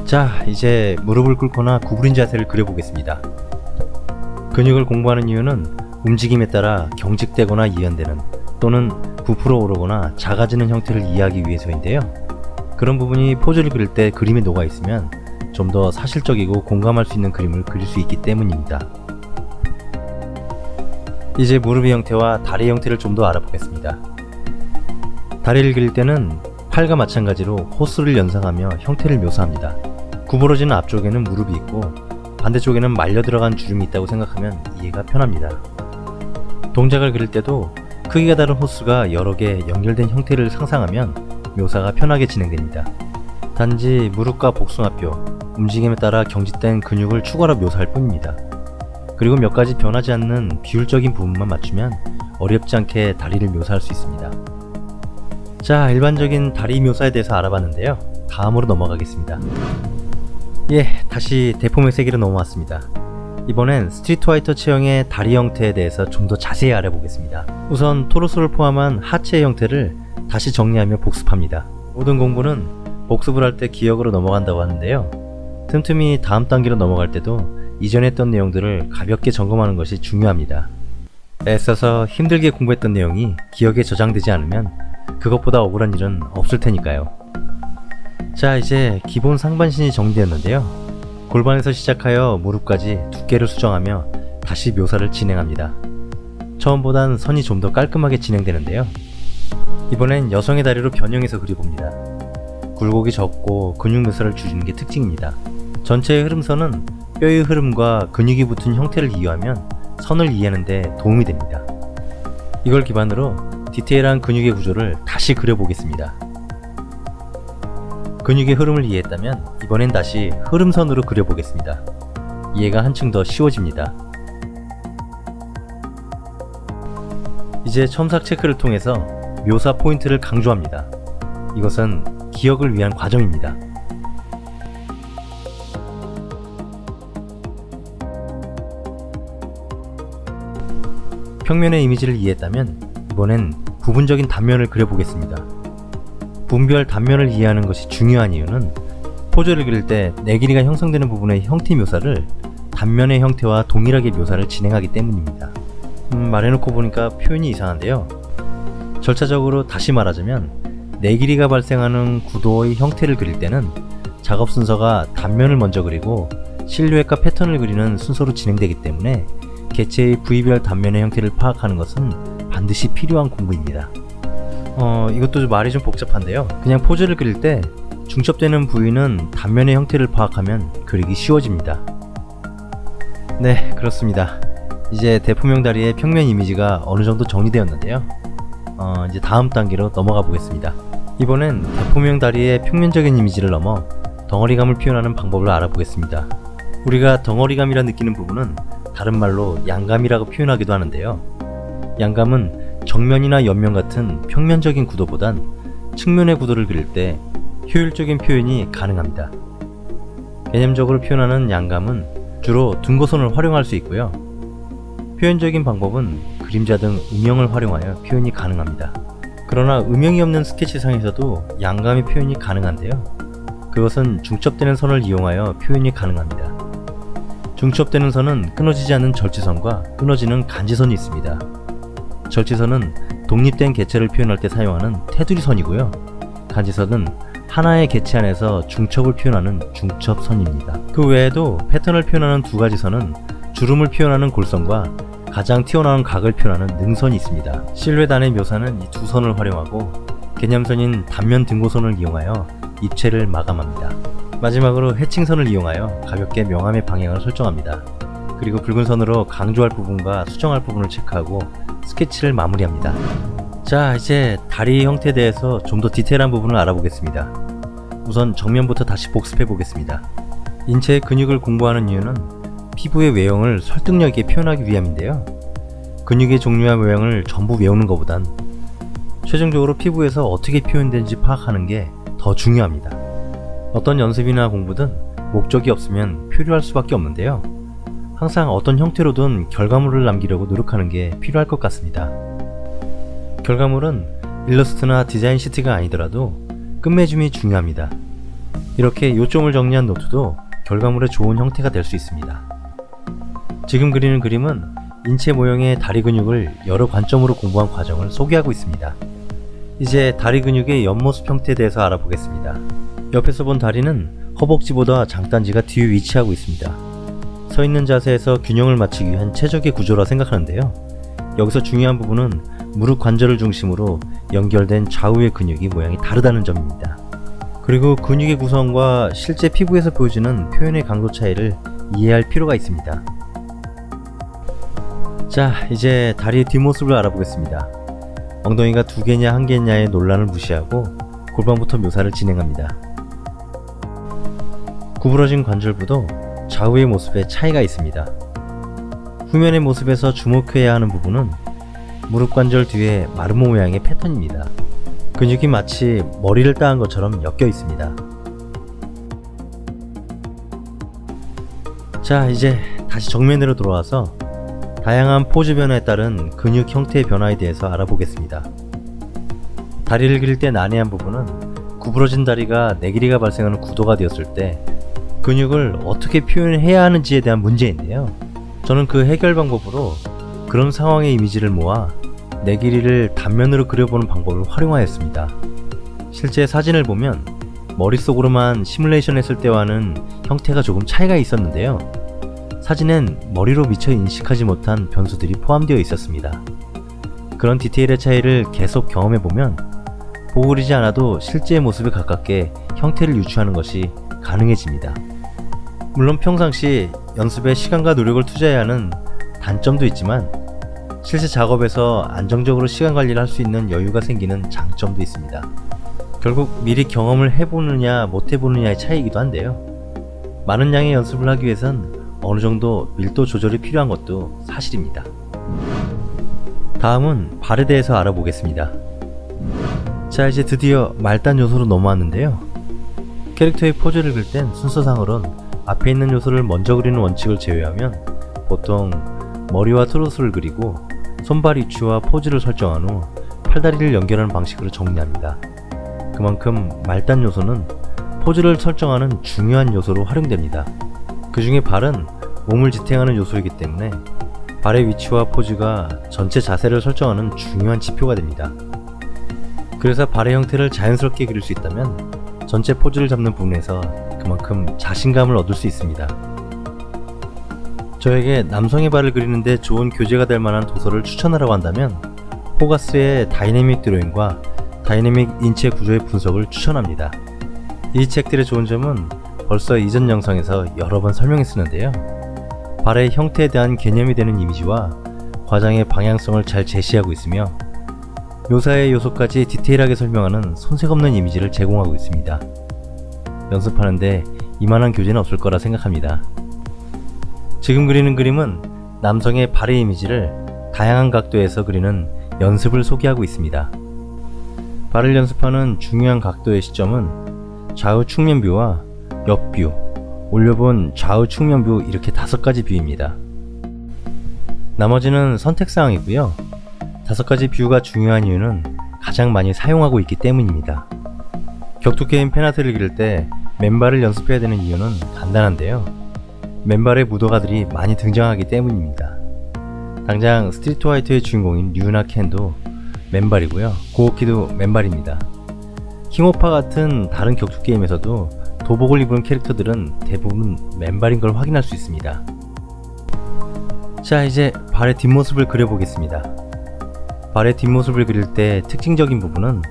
자, 이제 무릎을 꿇거나 구부린 자세를 그려보겠습니다. 근육을 공부하는 이유는 움직임에 따라 경직되거나 이완되는 또는 부풀어 오르거나 작아지는 형태를 이해하기 위해서인데요. 그런 부분이 포즈를 그릴 때 그림에 녹아 있으면 좀 더 사실적이고 공감할 수 있는 그림을 그릴 수 있기 때문입니다. 이제 무릎의 형태와 다리의 형태를 좀 더 알아보겠습니다. 다리를 그릴 때는 팔과 마찬가지로 호스를 연상하며 형태를 묘사합니다. 구부러지는 앞쪽에는 무릎이 있고 반대쪽에는 말려 들어간 주름이 있다고 생각하면 이해가 편합니다. 동작을 그릴 때도 크기가 다른 호스가 여러 개 연결된 형태를 상상하면 묘사가 편하게 진행됩니다. 단지 무릎과 복숭아뼈, 움직임에 따라 경직된 근육을 추가로 묘사할 뿐입니다. 그리고 몇 가지 변하지 않는 비율적인 부분만 맞추면 어렵지 않게 다리를 묘사할 수 있습니다. 자, 일반적인 다리 묘사에 대해서 알아봤는데요. 다음으로 넘어가겠습니다. 다시 대포의 세계로 넘어왔습니다. 이번엔 스트리트 화이터 체형의 다리 형태에 대해서 좀 더 자세히 알아보겠습니다. 우선 토르소를 포함한 하체의 형태를 다시 정리하며 복습합니다. 모든 공부는 복습을 할 때 기억으로 넘어간다고 하는데요. 틈틈이 다음 단계로 넘어갈 때도 이전에 했던 내용들을 가볍게 점검하는 것이 중요합니다. 애써서 힘들게 공부했던 내용이 기억에 저장되지 않으면 그것보다 억울한 일은 없을 테니까요. 자, 이제 기본 상반신이 정리되었는데요. 골반에서 시작하여 무릎까지 두께를 수정하며 다시 묘사를 진행합니다. 처음보단 선이 좀 더 깔끔하게 진행되는데요. 이번엔 여성의 다리로 변형해서 그려봅니다. 굴곡이 적고 근육 묘사를 줄이는 게 특징입니다. 전체의 흐름선은 뼈의 흐름과 근육이 붙은 형태를 이해하면 선을 이해하는 데 도움이 됩니다. 이걸 기반으로 디테일한 근육의 구조를 다시 그려보겠습니다. 근육의 흐름을 이해했다면 이번엔 다시 흐름선으로 그려보겠습니다. 이해가 한층 더 쉬워집니다. 이제 첨삭 체크를 통해서 묘사 포인트를 강조합니다. 이것은 기억을 위한 과정입니다. 평면의 이미지를 이해했다면 이번엔 부분적인 단면을 그려보겠습니다. 분별 단면을 이해하는 것이 중요한 이유는 포즈를 그릴 때 내 길이가 형성되는 부분의 형태 묘사를 단면의 형태와 동일하게 묘사를 진행하기 때문입니다. 말해놓고 보니까 표현이 이상한데요. 절차적으로 다시 말하자면 내 길이가 발생하는 구도의 형태를 그릴 때는 작업 순서가 단면을 먼저 그리고 실루엣과 패턴을 그리는 순서로 진행되기 때문에 개체의 부위별 단면의 형태를 파악하는 것은 반드시 필요한 공부입니다. 이것도 말이 좀 복잡한데요. 그냥 포즈를 그릴 때 중첩되는 부위는 단면의 형태를 파악하면 그리기 쉬워집니다. 네, 그렇습니다. 이제 대포명 다리의 평면 이미지가 어느 정도 정리되었는데요. 이제 다음 단계로 넘어가 보겠습니다. 이번엔 대포명 다리의 평면적인 이미지를 넘어 덩어리감을 표현하는 방법을 알아보겠습니다. 우리가 덩어리감이라 느끼는 부분은 다른 말로 양감이라고 표현하기도 하는데요. 양감은 정면이나 옆면 같은 평면적인 구도보단 측면의 구도를 그릴 때 효율적인 표현이 가능합니다. 개념적으로 표현하는 양감은 주로 둔고선을 활용할 수 있고요. 표현적인 방법은 그림자 등 음영을 활용하여 표현이 가능합니다. 그러나 음영이 없는 스케치상에서도 양감의 표현이 가능한데요. 그것은 중첩되는 선을 이용하여 표현이 가능합니다. 중첩되는 선은 끊어지지 않는 절지선과 끊어지는 간지선이 있습니다. 절지선은 독립된 개체를 표현할 때 사용하는 테두리선이고요. 간지선은 하나의 개체 안에서 중첩을 표현하는 중첩선입니다. 그 외에도 패턴을 표현하는 두 가지 선은 주름을 표현하는 골선과 가장 튀어나온 각을 표현하는 능선이 있습니다. 실루엣 안의 묘사는 이 두 선을 활용하고 개념선인 단면 등고선을 이용하여 입체를 마감합니다. 마지막으로 해칭선을 이용하여 가볍게 명암의 방향을 설정합니다. 그리고 붉은 선으로 강조할 부분과 수정할 부분을 체크하고 스케치를 마무리합니다. 자, 이제 다리 형태에 대해서 좀 더 디테일한 부분을 알아보겠습니다. 우선 정면부터 다시 복습해 보겠습니다. 인체의 근육을 공부하는 이유는 피부의 외형을 설득력 있게 표현하기 위함인데요. 근육의 종류와 모양을 전부 외우는 것보단 최종적으로 피부에서 어떻게 표현되는지 파악하는 게 더 중요합니다. 어떤 연습이나 공부든 목적이 없으면 표류할 수밖에 없는데요. 항상 어떤 형태로든 결과물을 남기려고 노력하는 게 필요할 것 같습니다. 결과물은 일러스트나 디자인 시트가 아니더라도 끝맺음이 중요합니다. 이렇게 요점을 정리한 노트도 결과물의 좋은 형태가 될 수 있습니다. 지금 그리는 그림은 인체 모형의 다리 근육을 여러 관점으로 공부한 과정을 소개하고 있습니다. 이제 다리 근육의 옆모습 형태에 대해서 알아보겠습니다. 옆에서 본 다리는 허벅지보다 장단지가 뒤에 위치하고 있습니다. 서 있는 자세에서 균형을 맞추기 위한 최적의 구조라 생각하는데요. 여기서 중요한 부분은 무릎 관절을 중심으로 연결된 좌우의 근육이 모양이 다르다는 점입니다. 그리고 근육의 구성과 실제 피부에서 보여지는 표현의 강도 차이를 이해할 필요가 있습니다. 자, 이제 다리의 뒷모습을 알아보겠습니다. 엉덩이가 두 개냐 한 개냐의 논란을 무시하고 골반부터 묘사를 진행합니다. 구부러진 관절부도 좌우의 모습에 차이가 있습니다. 후면의 모습에서 주목해야 하는 부분은 무릎 관절 뒤에 마르모 모양의 패턴입니다. 근육이 마치 머리를 따은 것처럼 엮여 있습니다. 자, 이제 다시 정면으로 돌아와서 다양한 포즈 변화에 따른 근육 형태의 변화에 대해서 알아보겠습니다. 다리를 그릴 때 난해한 부분은 구부러진 다리가 내 길이가 발생하는 구도가 되었을 때 근육을 어떻게 표현해야 하는지에 대한 문제인데요. 저는 그 해결 방법으로 그런 상황의 이미지를 모아 내 길이를 단면으로 그려보는 방법을 활용하였습니다. 실제 사진을 보면 머릿속으로만 시뮬레이션 했을 때와는 형태가 조금 차이가 있었는데요. 사진엔 머리로 미처 인식하지 못한 변수들이 포함되어 있었습니다. 그런 디테일의 차이를 계속 경험해보면 보고 그리지 않아도 실제의 모습에 가깝게 형태를 유추하는 것이 가능해집니다. 물론 평상시 연습에 시간과 노력을 투자해야 하는 단점도 있지만 실제 작업에서 안정적으로 시간 관리를 할 수 있는 여유가 생기는 장점도 있습니다. 결국 미리 경험을 해보느냐 못 해보느냐의 차이이기도 한데요. 많은 양의 연습을 하기 위해선 어느 정도 밀도 조절이 필요한 것도 사실입니다. 다음은 발에 대해서 알아보겠습니다. 자, 이제 드디어 말단 요소로 넘어왔는데요. 캐릭터의 포즈를 그릴 땐 순서상으론 앞에 있는 요소를 먼저 그리는 원칙을 제외하면 보통 머리와 트로스를 그리고 손발 위치와 포즈를 설정한 후 팔다리를 연결하는 방식으로 정리합니다. 그만큼 말단 요소는 포즈를 설정하는 중요한 요소로 활용됩니다. 그 중에 발은 몸을 지탱하는 요소이기 때문에 발의 위치와 포즈가 전체 자세를 설정하는 중요한 지표가 됩니다. 그래서 발의 형태를 자연스럽게 그릴 수 있다면 전체 포즈를 잡는 부분에서 그만큼 자신감을 얻을 수 있습니다. 저에게 남성의 발을 그리는데 좋은 교재가 될 만한 도서를 추천하라고 한다면 호가스의 다이내믹 드로잉과 다이내믹 인체 구조의 분석을 추천합니다. 이 책들의 좋은 점은 벌써 이전 영상에서 여러 번 설명했었는데요. 발의 형태에 대한 개념이 되는 이미지와 과장의 방향성을 잘 제시하고 있으며 묘사의 요소까지 디테일하게 설명하는 손색 없는 이미지를 제공하고 있습니다. 연습하는데 이만한 교재는 없을 거라 생각합니다. 지금 그리는 그림은 남성의 발의 이미지를 다양한 각도에서 그리는 연습을 소개하고 있습니다. 발을 연습하는 중요한 각도의 시점은 좌우 측면 뷰와 옆뷰, 올려본 좌우 측면 뷰 이렇게 5가지 뷰입니다. 나머지는 선택사항이고요. 5가지 뷰가 중요한 이유는 가장 많이 사용하고 있기 때문입니다. 격투게임 팬아트를 그릴 때 맨발을 연습해야 되는 이유는 간단한데요. 맨발의 무도가들이 많이 등장하기 때문입니다. 당장 스트리트 화이트의 주인공인 류나 켄도 맨발이고요. 고오키도 맨발입니다. 킹오파 같은 다른 격투게임에서도 도복을 입은 캐릭터들은 대부분 맨발인 걸 확인할 수 있습니다. 자, 이제 발의 뒷모습을 그려보겠습니다. 발의 뒷모습을 그릴 때 특징적인 부분은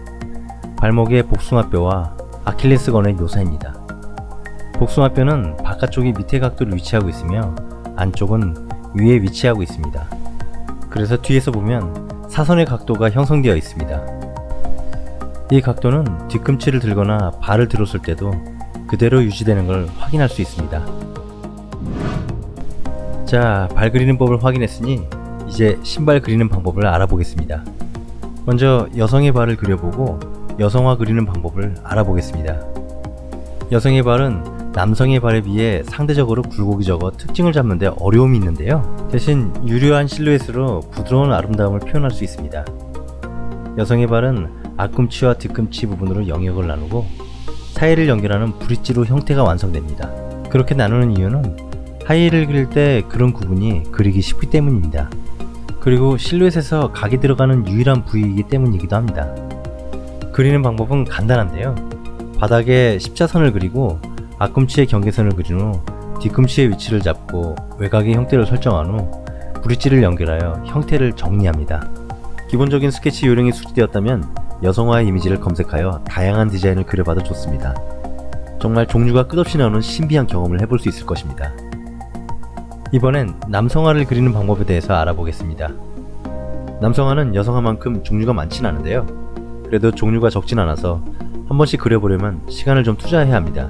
발목의 복숭아뼈와 아킬레스건의 묘사입니다. 복숭아뼈는 바깥쪽이 밑에 각도로 위치하고 있으며 안쪽은 위에 위치하고 있습니다. 그래서 뒤에서 보면 사선의 각도가 형성되어 있습니다. 이 각도는 뒤꿈치를 들거나 발을 들었을 때도 그대로 유지되는 걸 확인할 수 있습니다. 자, 발 그리는 법을 확인했으니 이제 신발 그리는 방법을 알아보겠습니다. 먼저 여성의 발을 그려보고 여성화 그리는 방법을 알아보겠습니다. 여성의 발은 남성의 발에 비해 상대적으로 굴곡이 적어 특징을 잡는 데 어려움이 있는데요. 대신 유려한 실루엣으로 부드러운 아름다움을 표현할 수 있습니다. 여성의 발은 앞꿈치와 뒤꿈치 부분으로 영역을 나누고 사이를 연결하는 브릿지로 형태가 완성됩니다. 그렇게 나누는 이유는 하이힐을 그릴 때 그런 구분이 그리기 쉽기 때문입니다. 그리고 실루엣에서 각이 들어가는 유일한 부위이기 때문이기도 합니다. 그리는 방법은 간단한데요. 바닥에 십자선을 그리고 앞꿈치의 경계선을 그린 후 뒤꿈치의 위치를 잡고 외곽의 형태를 설정한 후 브릿지를 연결하여 형태를 정리합니다. 기본적인 스케치 요령이 수지되었다면 여성화의 이미지를 검색하여 다양한 디자인을 그려봐도 좋습니다. 정말 종류가 끝없이 나오는 신비한 경험을 해볼 수 있을 것입니다. 이번엔 남성화를 그리는 방법에 대해서 알아보겠습니다. 남성화는 여성화만큼 종류가 많진 않은데요. 그래도 종류가 적진 않아서 한 번씩 그려보려면 시간을 좀 투자해야 합니다.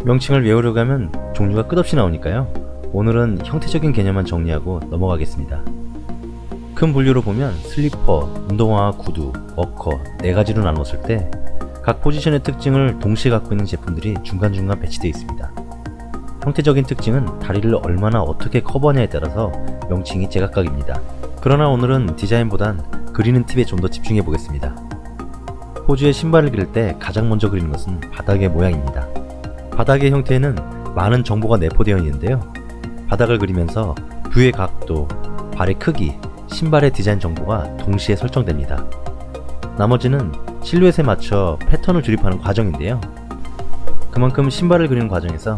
명칭을 외우려고 하면 종류가 끝없이 나오니까요. 오늘은 형태적인 개념만 정리하고 넘어가겠습니다. 큰 분류로 보면 슬리퍼, 운동화, 구두, 워커 4가지로 나눴을 때 각 포지션의 특징을 동시에 갖고 있는 제품들이 중간중간 배치되어 있습니다. 형태적인 특징은 다리를 얼마나 어떻게 커버하냐에 따라서 명칭이 제각각입니다. 그러나 오늘은 디자인보단 그리는 팁에 좀 더 집중해 보겠습니다. 호주의 신발을 그릴 때 가장 먼저 그리는 것은 바닥의 모양입니다. 바닥의 형태에는 많은 정보가 내포되어 있는데요. 바닥을 그리면서 뷰의 각도, 발의 크기, 신발의 디자인 정보가 동시에 설정됩니다. 나머지는 실루엣에 맞춰 패턴을 조립하는 과정인데요. 그만큼 신발을 그리는 과정에서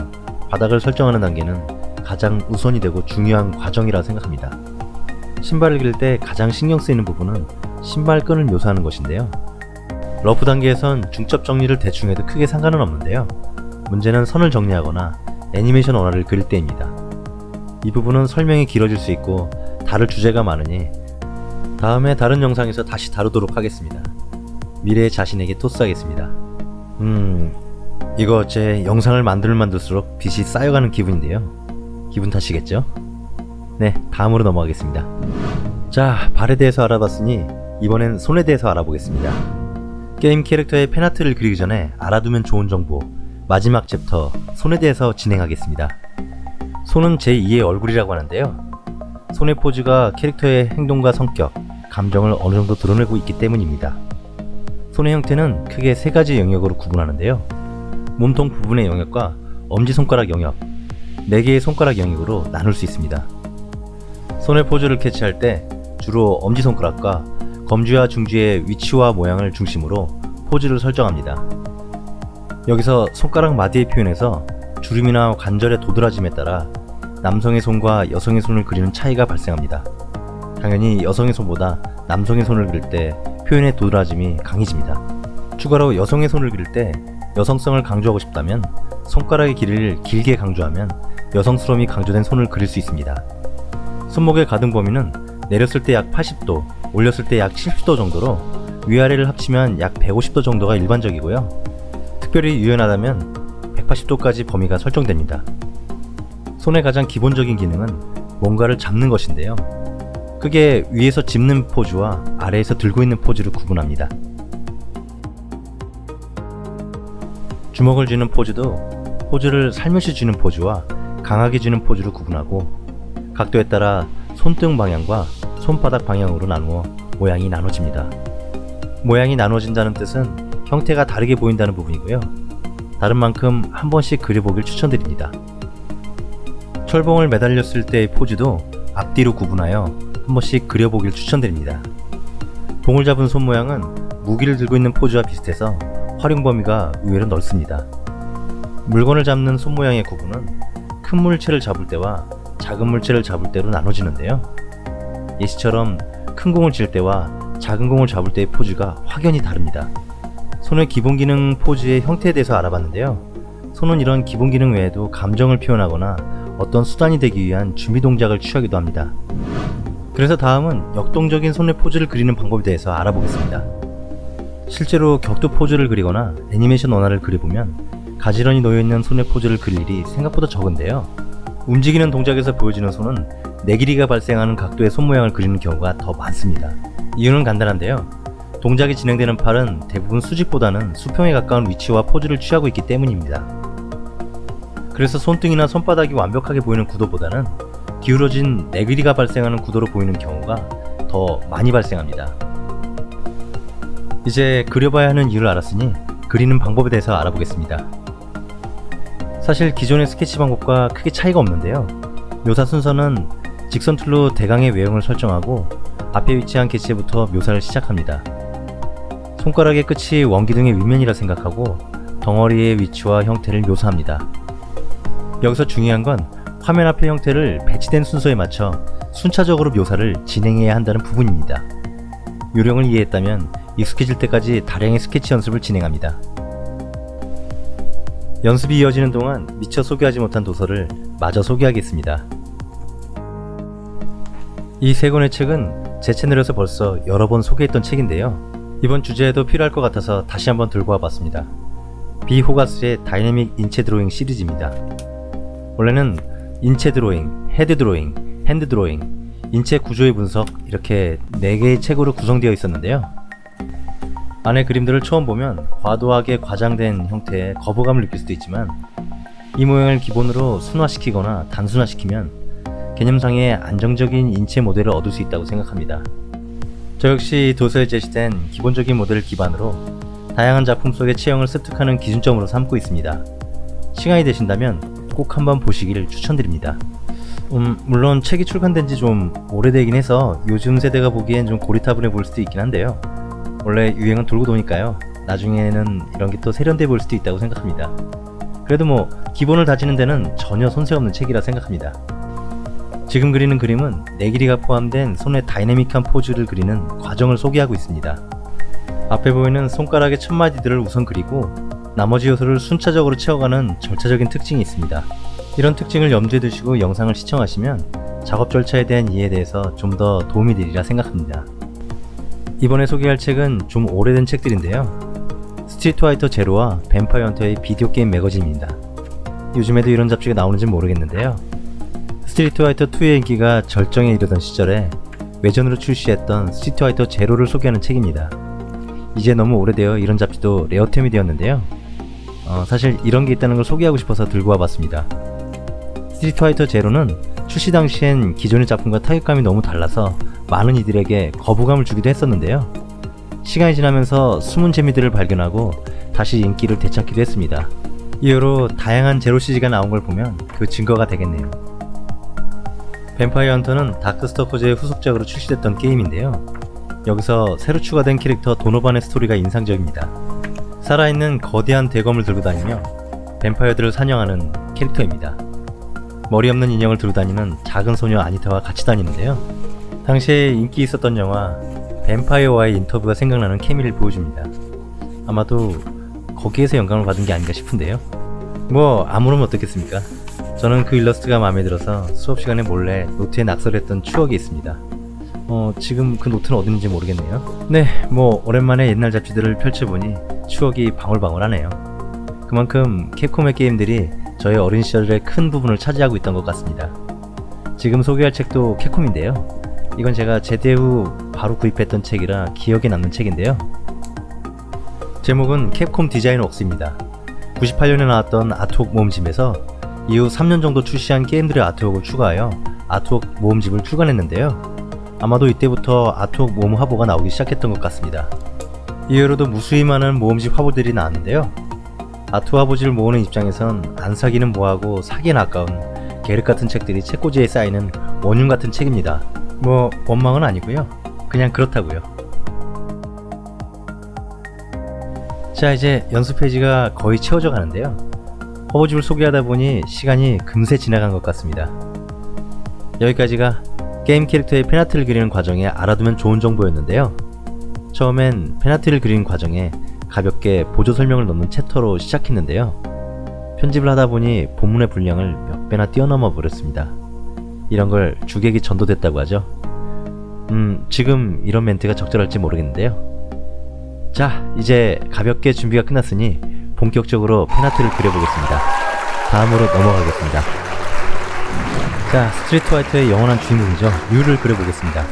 바닥을 설정하는 단계는 가장 우선이 되고 중요한 과정이라 생각합니다. 신발을 그릴 때 가장 신경 쓰이는 부분은 신발끈을 묘사하는 것인데요. 러프 단계에선 중첩 정리를 대충 해도 크게 상관은 없는데요. 문제는 선을 정리하거나 애니메이션 원화를 그릴 때입니다. 이 부분은 설명이 길어질 수 있고 다룰 주제가 많으니 다음에 다른 영상에서 다시 다루도록 하겠습니다. 미래의 자신에게 토스하겠습니다. 이거 제 영상을 만들면 만들수록 빚이 쌓여가는 기분인데요. 기분 탓이겠죠? 네, 다음으로 넘어가겠습니다. 자, 발에 대해서 알아봤으니 이번엔 손에 대해서 알아보겠습니다. 게임 캐릭터의 팬아트를 그리기 전에 알아두면 좋은 정보, 마지막 챕터 손에 대해서 진행하겠습니다. 손은 제2의 얼굴이라고 하는데요. 손의 포즈가 캐릭터의 행동과 성격, 감정을 어느 정도 드러내고 있기 때문입니다. 손의 형태는 크게 세 가지 영역으로 구분하는데요. 몸통 부분의 영역과 엄지손가락 영역, 4개의 손가락 영역으로 나눌 수 있습니다. 손의 포즈를 캐치할 때 주로 엄지손가락과 검지와 중지의 위치와 모양을 중심으로 포즈를 설정합니다. 여기서 손가락 마디의 표현에서 주름이나 관절의 도드라짐에 따라 남성의 손과 여성의 손을 그리는 차이가 발생합니다. 당연히 여성의 손보다 남성의 손을 그릴 때 표현의 도드라짐이 강해집니다. 추가로 여성의 손을 그릴 때 여성성을 강조하고 싶다면 손가락의 길이를 길게 강조하면 여성스러움이 강조된 손을 그릴 수 있습니다. 손목의 가동 범위는 내렸을 때 약 80도, 올렸을 때 약 70도 정도로 위아래를 합치면 약 150도 정도가 일반적이고요. 특별히 유연하다면 180도까지 범위가 설정됩니다. 손의 가장 기본적인 기능은 뭔가를 잡는 것인데요. 크게 위에서 짚는 포즈와 아래에서 들고 있는 포즈를 구분합니다. 주먹을 쥐는 포즈도 포즈를 살며시 쥐는 포즈와 강하게 쥐는 포즈로 구분하고 각도에 따라 손등 방향과 손바닥 방향으로 나누어 모양이 나눠집니다. 모양이 나눠진다는 뜻은 형태가 다르게 보인다는 부분이고요. 다른 만큼 한 번씩 그려보길 추천드립니다. 철봉을 매달렸을 때의 포즈도 앞뒤로 구분하여 한 번씩 그려보길 추천드립니다. 봉을 잡은 손 모양은 무기를 들고 있는 포즈와 비슷해서 활용 범위가 의외로 넓습니다. 물건을 잡는 손 모양의 구분은 큰 물체를 잡을 때와 작은 물체를 잡을 때로 나눠지는데요. 예시처럼 큰 공을 쥘 때와 작은 공을 잡을 때의 포즈가 확연히 다릅니다. 손의 기본 기능 포즈의 형태에 대해서 알아봤는데요. 손은 이런 기본 기능 외에도 감정을 표현하거나 어떤 수단이 되기 위한 준비 동작을 취하기도 합니다. 그래서 다음은 역동적인 손의 포즈를 그리는 방법에 대해서 알아보겠습니다. 실제로 격투 포즈를 그리거나 애니메이션 원화를 그려보면 가지런히 놓여있는 손의 포즈를 그릴 일이 생각보다 적은데요. 움직이는 동작에서 보여지는 손은 내 길이가 발생하는 각도의 손 모양을 그리는 경우가 더 많습니다. 이유는 간단한데요. 동작이 진행되는 팔은 대부분 수직보다는 수평에 가까운 위치와 포즈를 취하고 있기 때문입니다. 그래서 손등이나 손바닥이 완벽하게 보이는 구도보다는 기울어진 내 길이가 발생하는 구도로 보이는 경우가 더 많이 발생합니다. 이제 그려봐야 하는 이유를 알았으니 그리는 방법에 대해서 알아보겠습니다. 사실 기존의 스케치 방법과 크게 차이가 없는데요. 묘사 순서는 직선 툴로 대강의 외형을 설정하고 앞에 위치한 개체부터 묘사를 시작합니다. 손가락의 끝이 원기둥의 윗면이라 생각하고 덩어리의 위치와 형태를 묘사합니다. 여기서 중요한 건 화면 앞의 형태를 배치된 순서에 맞춰 순차적으로 묘사를 진행해야 한다는 부분입니다. 요령을 이해했다면 익숙해질 때까지 다량의 스케치 연습을 진행합니다. 연습이 이어지는 동안 미처 소개하지 못한 도서를 마저 소개하겠습니다. 이 세 권의 책은 제 채널에서 벌써 여러 번 소개했던 책인데요. 이번 주제에도 필요할 것 같아서 다시 한번 들고 와봤습니다. 비 호가스의 다이내믹 인체 드로잉 시리즈입니다. 원래는 인체 드로잉, 헤드 드로잉, 핸드 드로잉, 인체 구조의 분석 이렇게 4개의 책으로 구성되어 있었는데요. 안의 그림들을 처음 보면 과도하게 과장된 형태의 거부감을 느낄 수도 있지만 이 모양을 기본으로 순화시키거나 단순화시키면 개념상의 안정적인 인체 모델을 얻을 수 있다고 생각합니다. 저 역시 도서에 제시된 기본적인 모델을 기반으로 다양한 작품 속의 체형을 습득하는 기준점으로 삼고 있습니다. 시간이 되신다면 꼭 한번 보시기를 추천드립니다. 물론 책이 출간된 지 좀 오래되긴 해서 요즘 세대가 보기엔 좀 고리타분해 보일 수도 있긴 한데요. 원래 유행은 돌고 도니까요. 나중에는 이런 게 또 세련돼 보일 수도 있다고 생각합니다. 그래도 뭐 기본을 다지는 데는 전혀 손색 없는 책이라 생각합니다. 지금 그리는 그림은 내길이가 포함된 손의 다이내믹한 포즈를 그리는 과정을 소개하고 있습니다. 앞에 보이는 손가락의 첫마디들을 우선 그리고 나머지 요소를 순차적으로 채워가는 절차적인 특징이 있습니다. 이런 특징을 염두에 두시고 영상을 시청하시면 작업 절차에 대한 이해에 대해서 좀 더 도움이 되리라 생각합니다. 이번에 소개할 책은 좀 오래된 책들인데요. 스트리트 파이터 제로와 뱀파이어 헌터의 비디오 게임 매거진입니다. 요즘에도 이런 잡지가 나오는지 모르겠는데요. 스트리트 파이터 2의 인기가 절정에 이르던 시절에 외전으로 출시했던 스트리트 파이터 제로를 소개하는 책입니다. 이제 너무 오래되어 이런 잡지도 레어템이 되었는데요. 사실 이런 게 있다는 걸 소개하고 싶어서 들고 와봤습니다. 스트리트 파이터 제로는 출시 당시엔 기존의 작품과 타격감이 너무 달라서 많은 이들에게 거부감을 주기도 했었는데요. 시간이 지나면서 숨은 재미들을 발견하고 다시 인기를 되찾기도 했습니다. 이후로 다양한 제로 CG가 나온 걸 보면 그 증거가 되겠네요. 뱀파이어 헌터는 다크스토커즈의 후속작으로 출시됐던 게임인데요. 여기서 새로 추가된 캐릭터 도노반의 스토리가 인상적입니다. 살아있는 거대한 대검을 들고 다니며 뱀파이어들을 사냥하는 캐릭터입니다. 머리 없는 인형을 들고 다니는 작은 소녀 아니타와 같이 다니는데요. 당시에 인기 있었던 영화 뱀파이어와의 인터뷰가 생각나는 케미를 보여줍니다. 아마도 거기에서 영감을 받은 게 아닌가 싶은데요. 뭐 아무런 어떻겠습니까? 저는 그 일러스트가 마음에 들어서 수업 시간에 몰래 노트에 낙서했던 추억이 있습니다. 지금 그 노트는 어디 있는지 모르겠네요. 네, 뭐 오랜만에 옛날 잡지들을 펼쳐보니 추억이 방울방울하네요. 그만큼 캡콤의 게임들이 저의 어린 시절의 큰 부분을 차지하고 있던 것 같습니다. 지금 소개할 책도 캡콤인데요. 이건 제가 제대 후 바로 구입했던 책이라 기억에 남는 책인데요. 제목은 캡콤 디자인 웍스입니다. 98년에 나왔던 아트웍 모음집에서 이후 3년 정도 출시한 게임들의 아트웍을 추가하여 아트웍 모음집을 출간했는데요. 아마도 이때부터 아트웍 모음 화보가 나오기 시작했던 것 같습니다. 이후로도 무수히 많은 모음집 화보들이 나왔는데요. 아트 화보지를 모으는 입장에선 안 사기는 뭐하고 사기는 아까운 계륵같은 책들이 책꽂이에 쌓이는 원흉 같은 책입니다. 뭐 원망은 아니고요. 그냥 그렇다고요. 자, 이제 연습 페이지가 거의 채워져 가는데요. 화보집을 소개하다 보니 시간이 금세 지나간 것 같습니다. 여기까지가 게임 캐릭터의 팬아트를 그리는 과정에 알아두면 좋은 정보였는데요. 처음엔 팬아트를 그리는 과정에 가볍게 보조 설명을 넣는 챕터로 시작했는데요. 편집을 하다 보니 본문의 분량을 몇 배나 뛰어넘어 버렸습니다. 이런 걸 주객이 전도됐다고 하죠. 지금 이런 멘트가 적절할지 모르겠는데요. 자, 이제 가볍게 준비가 끝났으니 본격적으로 팬아트를 그려보겠습니다. 다음으로 넘어가겠습니다. 자, 스트리트 파이터의 영원한 주인공이죠. 류를 그려보겠습니다.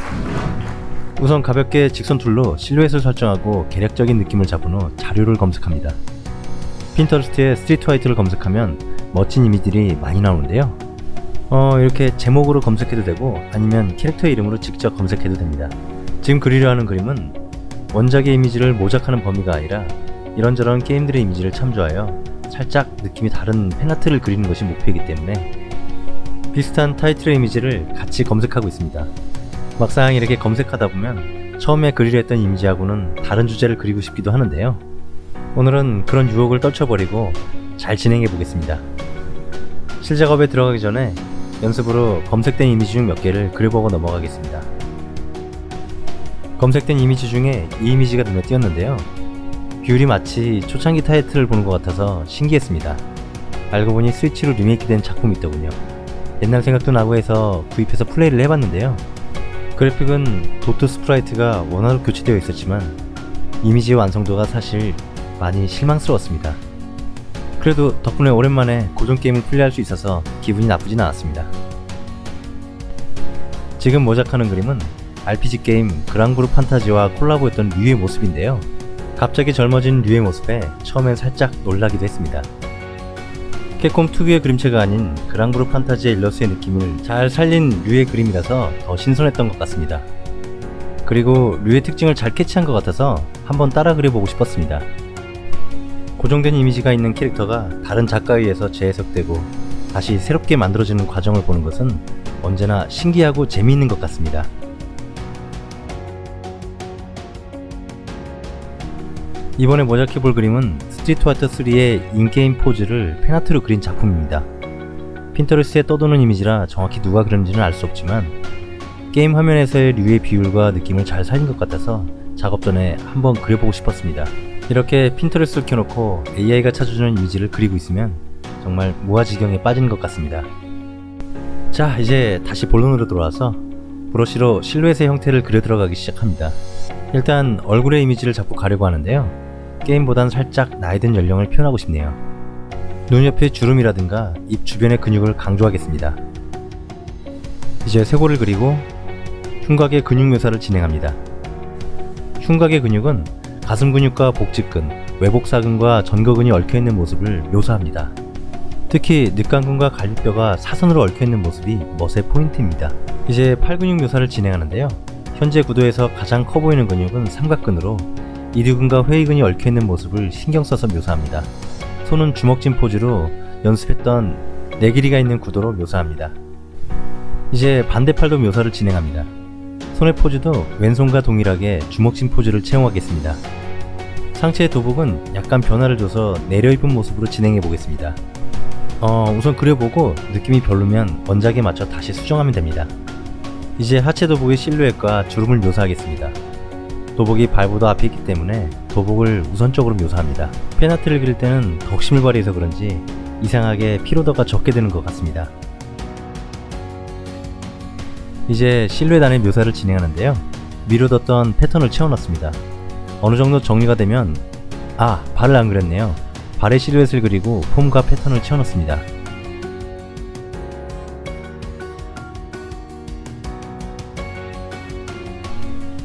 우선 가볍게 직선 툴로 실루엣을 설정하고 개략적인 느낌을 잡은 후 자료를 검색합니다. 핀터레스트에 스트리트 파이터를 검색하면 멋진 이미지들이 많이 나오는데요. 이렇게 제목으로 검색해도 되고 아니면 캐릭터 이름으로 직접 검색해도 됩니다. 지금 그리려 하는 그림은 원작의 이미지를 모작하는 범위가 아니라 이런저런 게임들의 이미지를 참조하여 살짝 느낌이 다른 팬아트를 그리는 것이 목표이기 때문에 비슷한 타이틀의 이미지를 같이 검색하고 있습니다. 막상 이렇게 검색하다 보면 처음에 그리려 했던 이미지하고는 다른 주제를 그리고 싶기도 하는데요. 오늘은 그런 유혹을 떨쳐버리고 잘 진행해 보겠습니다. 실작업에 들어가기 전에 연습으로 검색된 이미지 중 몇 개를 그려보고 넘어가겠습니다. 검색된 이미지 중에 이 이미지가 눈에 띄었는데요. 비율이 마치 초창기 타이틀을 보는 것 같아서 신기했습니다. 알고 보니 스위치로 리메이크된 작품이 있더군요. 옛날 생각도 나고 해서 구입해서 플레이를 해봤는데요. 그래픽은 도트 스프라이트가 원화로 교체되어 있었지만 이미지의 완성도가 사실 많이 실망스러웠습니다. 그래도 덕분에 오랜만에 고전 게임을 플레이할 수 있어서 기분이 나쁘진 않았습니다. 지금 모작하는 그림은 RPG 게임 그랑브루 판타지와 콜라보했던 류의 모습인데요. 갑자기 젊어진 류의 모습에 처음엔 살짝 놀라기도 했습니다. 캡콤 특유의 그림체가 아닌 그랑브루 판타지의 일러스트의 느낌을 잘 살린 류의 그림이라서 더 신선했던 것 같습니다. 그리고 류의 특징을 잘 캐치한 것 같아서 한번 따라 그려보고 싶었습니다. 고정된 이미지가 있는 캐릭터가 다른 작가에 의해서 재해석되고 다시 새롭게 만들어지는 과정을 보는 것은 언제나 신기하고 재미있는 것 같습니다. 이번에 모자이크볼 그림은 스트리트 파이터 3의 인게임 포즈를 팬아트로 그린 작품입니다. 핀터레스트에 떠도는 이미지라 정확히 누가 그렸는지는 알 수 없지만 게임 화면에서의 류의 비율과 느낌을 잘 살린 것 같아서 작업 전에 한번 그려보고 싶었습니다. 이렇게 핀터레스트를 켜놓고 AI가 찾아주는 이미지를 그리고 있으면 정말 무아지경에 빠지는 것 같습니다. 자, 이제 다시 본론으로 돌아와서 브러쉬로 실루엣의 형태를 그려 들어가기 시작합니다. 일단 얼굴의 이미지를 잡고 가려고 하는데요. 게임보단 살짝 나이 든 연령을 표현하고 싶네요. 눈 옆의 주름이라든가 입 주변의 근육을 강조하겠습니다. 이제 쇄골을 그리고 흉곽의 근육 묘사를 진행합니다. 흉곽의 근육은 가슴 근육과 복직근, 외복사근과 전거근이 얽혀있는 모습을 묘사합니다. 특히 늑간근과 갈비뼈가 사선으로 얽혀있는 모습이 멋의 포인트입니다. 이제 팔 근육 묘사를 진행하는데요. 현재 구도에서 가장 커 보이는 근육은 삼각근으로 이두근과 회의근이 얽혀있는 모습을 신경써서 묘사합니다. 손은 주먹진 포즈로 연습했던 내 길이가 있는 구도로 묘사합니다. 이제 반대팔도 묘사를 진행합니다. 손의 포즈도 왼손과 동일하게 주먹진 포즈를 채용하겠습니다. 상체의 도복은 약간 변화를 줘서 내려입은 모습으로 진행해 보겠습니다. 우선 그려보고 느낌이 별로면 원작에 맞춰 다시 수정하면 됩니다. 이제 하체 도복의 실루엣과 주름을 묘사하겠습니다. 도복이 발보다 앞에 있기 때문에 도복을 우선적으로 묘사합니다. 팬아트를 그릴 때는 덕심을 발휘해서 그런지 이상하게 피로도가 적게 드는 것 같습니다. 이제 실루엣 안의 묘사를 진행하는데요. 미뤄뒀던 패턴을 채워넣습니다. 어느 정도 정리가 되면 발을 안 그렸네요. 발의 실루엣을 그리고 폼과 패턴을 채워넣습니다.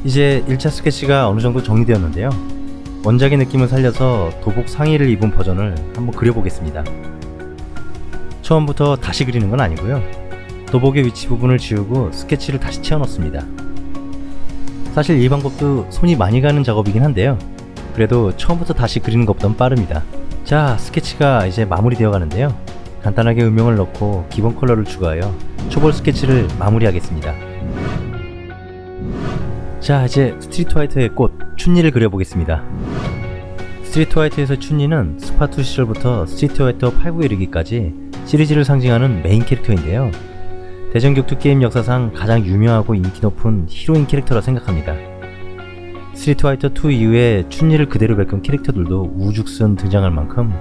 이제 1차 스케치가 어느 정도 정리되었는데요. 원작의 느낌을 살려서 도복 상의를 입은 버전을 한번 그려보겠습니다. 처음부터 다시 그리는 건 아니고요. 도복의 위치 부분을 지우고 스케치를 다시 채워넣습니다. 사실 이 방법도 손이 많이 가는 작업이긴 한데요. 그래도 처음부터 다시 그리는 것보단 빠릅니다. 자, 스케치가 이제 마무리되어 가는데요. 간단하게 음영을 넣고 기본 컬러를 추가하여 초벌 스케치를 마무리하겠습니다. 자, 이제 스트리트 화이트의 꽃, 춘니를 그려보겠습니다. 스트리트 화이트에서 춘니는 스파2 시절부터 스트리트 화이터 5에 이르기까지 시리즈를 상징하는 메인 캐릭터인데요. 대전 격투 게임 역사상 가장 유명하고 인기 높은 히로인 캐릭터라 생각합니다. 스트리트 화이터 2 이후에 춘니를 그대로 베꾼 캐릭터들도 우죽순 등장할 만큼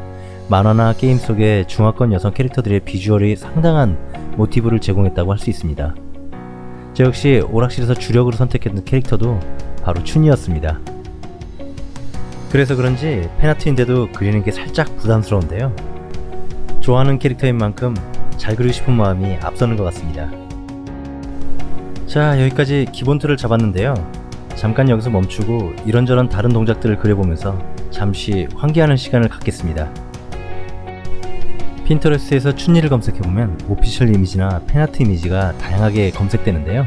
만화나 게임 속의 중화권 여성 캐릭터들의 비주얼이 상당한 모티브를 제공했다고 할 수 있습니다. 저 역시 오락실에서 주력으로 선택했던 캐릭터도 바로 춘이었습니다. 그래서 그런지 팬아트인데도 그리는 게 살짝 부담스러운데요. 좋아하는 캐릭터인 만큼 잘 그리고 싶은 마음이 앞서는 것 같습니다. 자, 여기까지 기본 틀을 잡았는데요. 잠깐 여기서 멈추고 이런저런 다른 동작들을 그려보면서 잠시 환기하는 시간을 갖겠습니다. 핀터레스트에서 춘니를 검색해보면 오피셜 이미지나 팬아트 이미지가 다양하게 검색되는데요.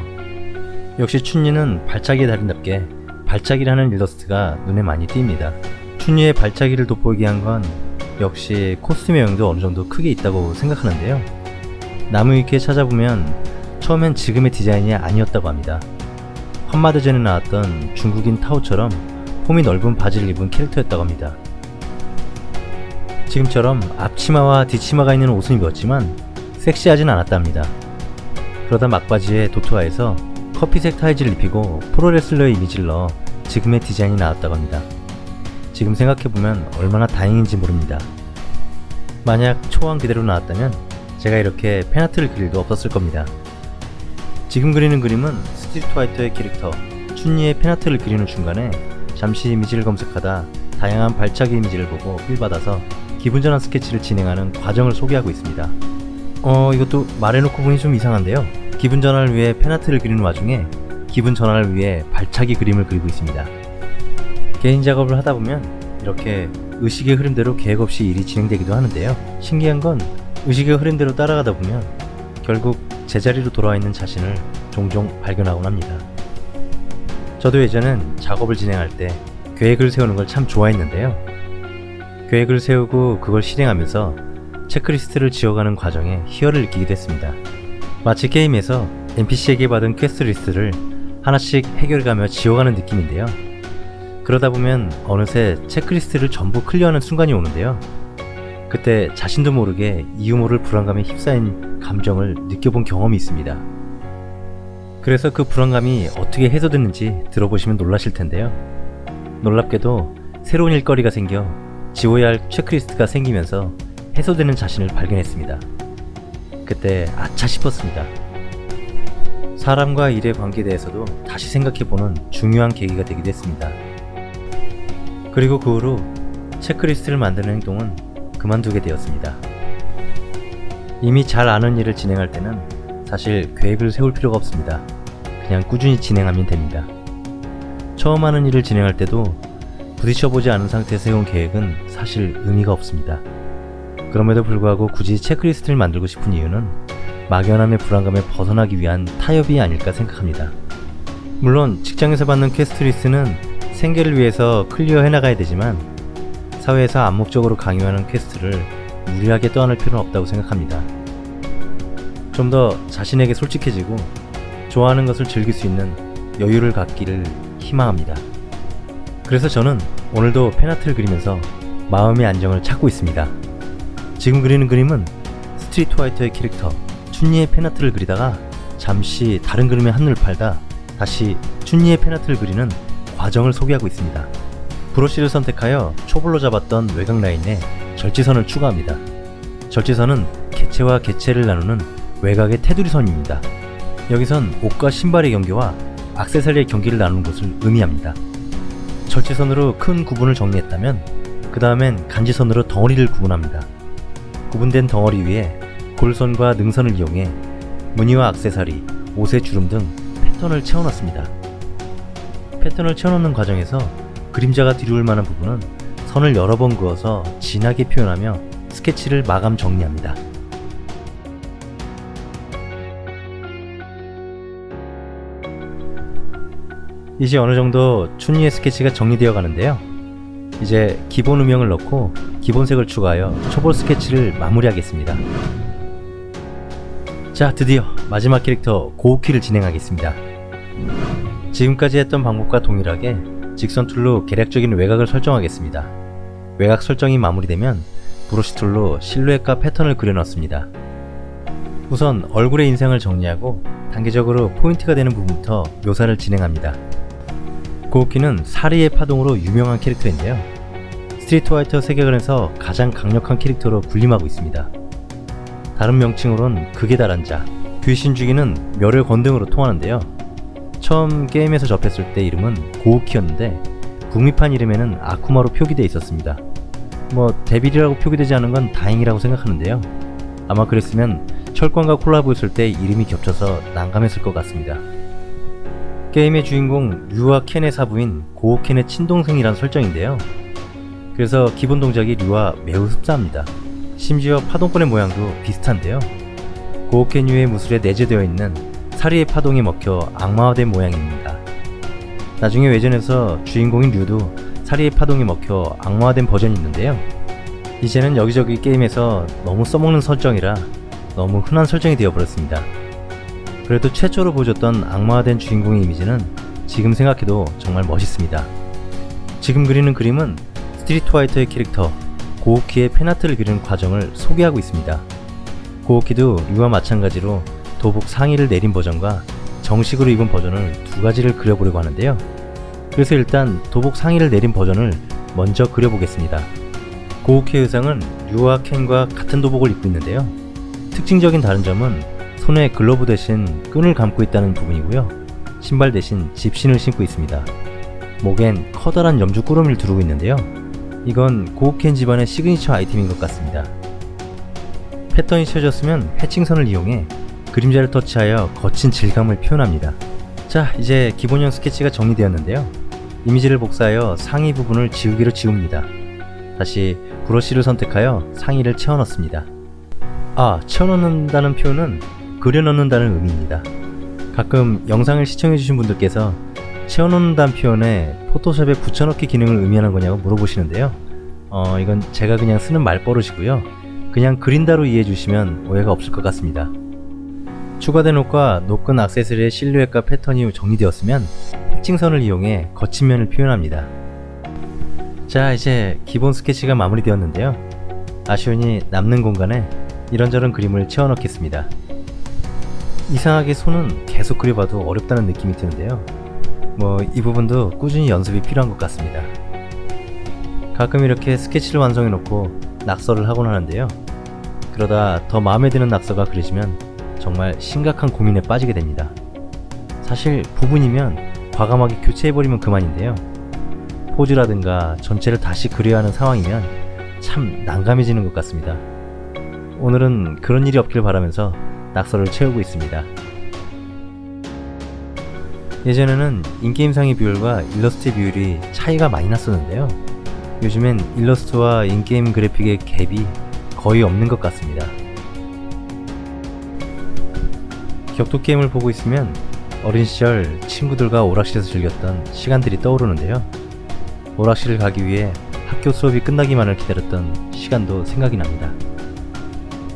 역시 춘니는 발차기의 달인답게 발차기라는 일러스트가 눈에 많이 띕니다. 춘니의 발차기를 돋보이게 한 건 역시 코스튬의 영향도 어느 정도 크게 있다고 생각하는데요. 나무위키에 찾아보면 처음엔 지금의 디자인이 아니었다고 합니다. 환마대전에 나왔던 중국인 타오처럼 폼이 넓은 바지를 입은 캐릭터였다고 합니다. 지금처럼 앞치마와 뒷치마가 있는 옷은 입었지만 섹시하진 않았답니다. 그러다 막바지에 도토화에서 커피색 타이즈를 입히고 프로레슬러의 이미지를 넣어 지금의 디자인이 나왔다고 합니다. 지금 생각해보면 얼마나 다행인지 모릅니다. 만약 초안 그대로 나왔다면 제가 이렇게 팬아트를 그릴 도 없었을 겁니다. 지금 그리는 그림은 스트리트 화이터의 캐릭터 춘니의 팬아트를 그리는 중간에 잠시 이미지를 검색하다 다양한 발차기 이미지를 보고 필받아서 기분전환 스케치를 진행하는 과정을 소개하고 있습니다. 이것도 말해놓고 보니 좀 이상한데요. 기분 전환을 위해 팬아트를 그리는 와중에 기분 전환을 위해 발차기 그림을 그리고 있습니다. 개인 작업을 하다 보면 이렇게 의식의 흐름대로 계획 없이 일이 진행되기도 하는데요. 신기한 건 의식의 흐름대로 따라가다 보면 결국 제자리로 돌아와 있는 자신을 종종 발견하곤 합니다. 저도 예전엔 작업을 진행할 때 계획을 세우는 걸 참 좋아했는데요. 계획을 세우고 그걸 실행하면서 체크리스트를 지어가는 과정에 희열을 느끼기도 했습니다. 마치 게임에서 NPC에게 받은 퀘스트 리스트를 하나씩 해결해가며 지워가는 느낌인데요. 그러다 보면 어느새 체크리스트를 전부 클리어하는 순간이 오는데요. 그때 자신도 모르게 이유 모를 불안감에 휩싸인 감정을 느껴본 경험이 있습니다. 그래서 그 불안감이 어떻게 해소됐는지 들어보시면 놀라실 텐데요. 놀랍게도 새로운 일거리가 생겨 지워야 할 체크리스트가 생기면서 해소되는 자신을 발견했습니다. 그때 아차 싶었습니다. 사람과 일의 관계에 대해서도 다시 생각해보는 중요한 계기가 되기도 했습니다. 그리고 그 후로 체크리스트를 만드는 행동은 그만두게 되었습니다. 이미 잘 아는 일을 진행할 때는 사실 계획을 세울 필요가 없습니다. 그냥 꾸준히 진행하면 됩니다. 처음 하는 일을 진행할 때도 부딪혀보지 않은 상태에서 세운 계획은 사실 의미가 없습니다. 그럼에도 불구하고 굳이 체크리스트를 만들고 싶은 이유는 막연함의 불안감에 벗어나기 위한 타협이 아닐까 생각합니다. 물론 직장에서 받는 퀘스트 리스트는 생계를 위해서 클리어 해나가야 되지만 사회에서 암묵적으로 강요하는 퀘스트를 무리하게 떠안을 필요는 없다고 생각합니다. 좀 더 자신에게 솔직해지고 좋아하는 것을 즐길 수 있는 여유를 갖기를 희망합니다. 그래서 저는 오늘도 팬아트를 그리면서 마음의 안정을 찾고 있습니다. 지금 그리는 그림은 스트리트 화이터의 캐릭터 춘니의 팬아트를 그리다가 잠시 다른 그림에 한눈을 팔다 다시 춘니의 팬아트를 그리는 과정을 소개하고 있습니다. 브러쉬를 선택하여 초벌로 잡았던 외곽 라인에 절지선을 추가합니다. 절지선은 개체와 개체를 나누는 외곽의 테두리선입니다. 여기선 옷과 신발의 경계와 액세서리의 경계를 나누는 것을 의미합니다. 절지선으로 큰 구분을 정리했다면 그 다음엔 간지선으로 덩어리를 구분합니다. 구분된 덩어리 위에 골선과 능선을 이용해 무늬와 액세서리, 옷의 주름 등 패턴을 채워넣습니다. 패턴을 채워넣는 과정에서 그림자가 뒤로올 만한 부분은 선을 여러 번 그어서 진하게 표현하며 스케치를 마감 정리합니다. 이제 어느 정도 춘니의 스케치가 정리되어 가는데요. 이제 기본 음영을 넣고 기본색을 추가하여 초벌 스케치를 마무리하겠습니다. 자, 드디어 마지막 캐릭터 고우키를 진행하겠습니다. 지금까지 했던 방법과 동일하게 직선 툴로 계략적인 외곽을 설정하겠습니다. 외곽 설정이 마무리되면 브러쉬 툴로 실루엣과 패턴을 그려넣습니다. 우선 얼굴의 인상을 정리하고 단계적으로 포인트가 되는 부분부터 묘사를 진행합니다. 고우키는 사리의 파동으로 유명한 캐릭터인데요. 스트리트 화이터 세계관에서 가장 강력한 캐릭터로 군림하고 있습니다. 다른 명칭으론 극에 달한 자, 귀신 죽이는 멸의 권등으로 통하는데요. 처음 게임에서 접했을 때 이름은 고우키였는데 북미판 이름에는 아쿠마로 표기되어 있었습니다. 데빌이라고 표기되지 않은 건 다행이라고 생각하는데요. 아마 그랬으면 철권과 콜라보했을 때 이름이 겹쳐서 난감했을 것 같습니다. 게임의 주인공 류와 켄의 사부인 고우켄의 친동생이란 설정인데요. 그래서 기본 동작이 류와 매우 흡사합니다. 심지어 파동권의 모양도 비슷한데요. 고우켄 류의 무술에 내재되어 있는 사리의 파동에 먹혀 악마화된 모양입니다. 나중에 외전에서 주인공인 류도 사리의 파동에 먹혀 악마화된 버전이 있는데요. 이제는 여기저기 게임에서 너무 써먹는 설정이라 너무 흔한 설정이 되어버렸습니다. 그래도 최초로 보여줬던 악마화된 주인공의 이미지는 지금 생각해도 정말 멋있습니다. 지금 그리는 그림은 스트리트 화이터의 캐릭터 고우키의 팬아트를 그리는 과정을 소개하고 있습니다. 고우키도 류와 마찬가지로 도복 상의를 내린 버전과 정식으로 입은 버전을 두 가지를 그려보려고 하는데요. 그래서 일단 도복 상의를 내린 버전을 먼저 그려보겠습니다. 고우키의 의상은 류와 켄과 같은 도복을 입고 있는데요. 특징적인 다른 점은 손에 글러브 대신 끈을 감고 있다는 부분이고요. 신발 대신 집신을 신고 있습니다. 목엔 커다란 염주 꾸러미를 두르고 있는데요. 이건 고우켄 집안의 시그니처 아이템인 것 같습니다. 패턴이 채워졌으면 해칭선을 이용해 그림자를 터치하여 거친 질감을 표현합니다. 자, 이제 기본형 스케치가 정리되었는데요. 이미지를 복사하여 상의 부분을 지우개로 지웁니다. 다시 브러쉬를 선택하여 상의를 채워넣습니다. 채워넣는다는 표현은 그려넣는다는 의미입니다. 가끔 영상을 시청해주신 분들께서 채워넣는다는 표현에 포토샵에 붙여넣기 기능을 의미하는 거냐고 물어보시는데요. 이건 제가 그냥 쓰는 말버릇이고요. 그냥 그린다로 이해해주시면 오해가 없을 것 같습니다. 추가된 옷과 노끈 액세서리의 실루엣과 패턴이 정리되었으면 해칭선을 이용해 거친 면을 표현합니다. 자, 이제 기본 스케치가 마무리되었는데요. 아쉬우니 남는 공간에 이런저런 그림을 채워넣겠습니다. 이상하게 손은 계속 그려봐도 어렵다는 느낌이 드는데요. 이 부분도 꾸준히 연습이 필요한 것 같습니다. 가끔 이렇게 스케치를 완성해놓고 낙서를 하곤 하는데요. 그러다 더 마음에 드는 낙서가 그려지면 정말 심각한 고민에 빠지게 됩니다. 사실 부분이면 과감하게 교체해버리면 그만인데요. 포즈라든가 전체를 다시 그려야 하는 상황이면 참 난감해지는 것 같습니다. 오늘은 그런 일이 없길 바라면서 낙서를 채우고 있습니다. 예전에는 인게임상의 비율과 일러스트의 비율이 차이가 많이 났었는데요. 요즘엔 일러스트와 인게임 그래픽의 갭이 거의 없는 것 같습니다. 격투 게임을 보고 있으면 어린 시절 친구들과 오락실에서 즐겼던 시간들이 떠오르는데요. 오락실을 가기 위해 학교 수업이 끝나기만을 기다렸던 시간도 생각이 납니다.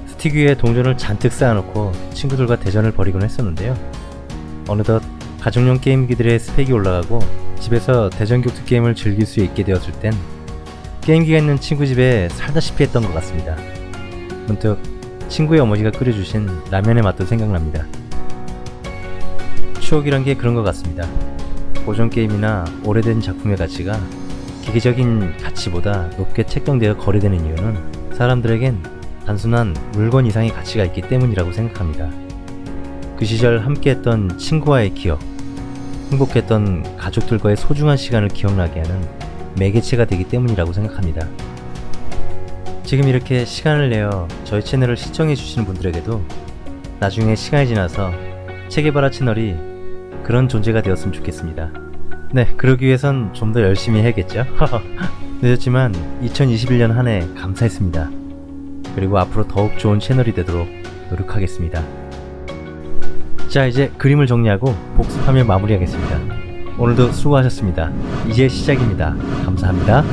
스틱 위에 동전을 잔뜩 쌓아놓고 친구들과 대전을 벌이곤 했었는데요. 어느덧 가정용 게임기들의 스펙이 올라가고 집에서 대전 격투 게임을 즐길 수 있게 되었을 땐 게임기가 있는 친구 집에 살다시피 했던 것 같습니다. 문득 친구의 어머니가 끓여주신 라면의 맛도 생각납니다. 추억이란 게 그런 것 같습니다. 고전 게임이나 오래된 작품의 가치가 기계적인 가치보다 높게 책정되어 거래되는 이유는 사람들에겐 단순한 물건 이상의 가치가 있기 때문이라고 생각합니다. 그 시절 함께했던 친구와의 기억, 행복했던 가족들과의 소중한 시간을 기억나게 하는 매개체가 되기 때문이라고 생각합니다. 지금 이렇게 시간을 내어 저희 채널을 시청해주시는 분들에게도 나중에 시간이 지나서 체계바라 채널이 그런 존재가 되었으면 좋겠습니다. 네, 그러기 위해선 좀 더 열심히 해야겠죠? 늦었지만 2021년 한 해 감사했습니다. 그리고 앞으로 더욱 좋은 채널이 되도록 노력하겠습니다. 자, 이제 그림을 정리하고 복습하며 마무리하겠습니다. 오늘도 수고하셨습니다. 이제 시작입니다. 감사합니다.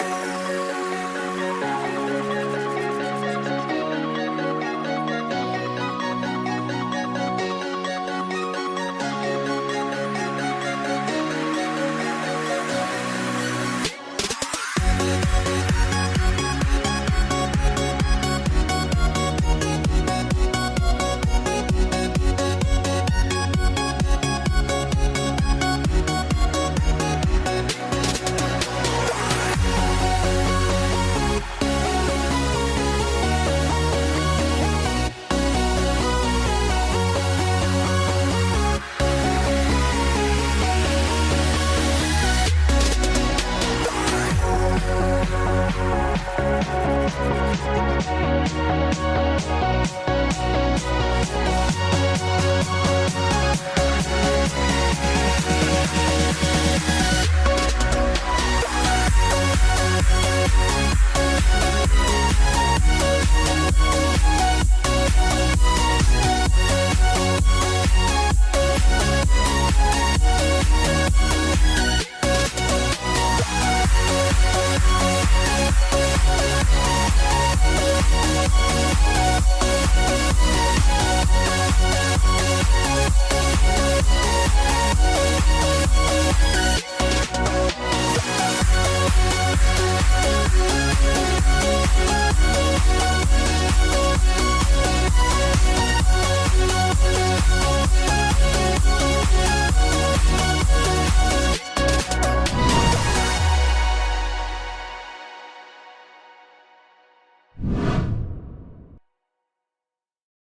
Thank you.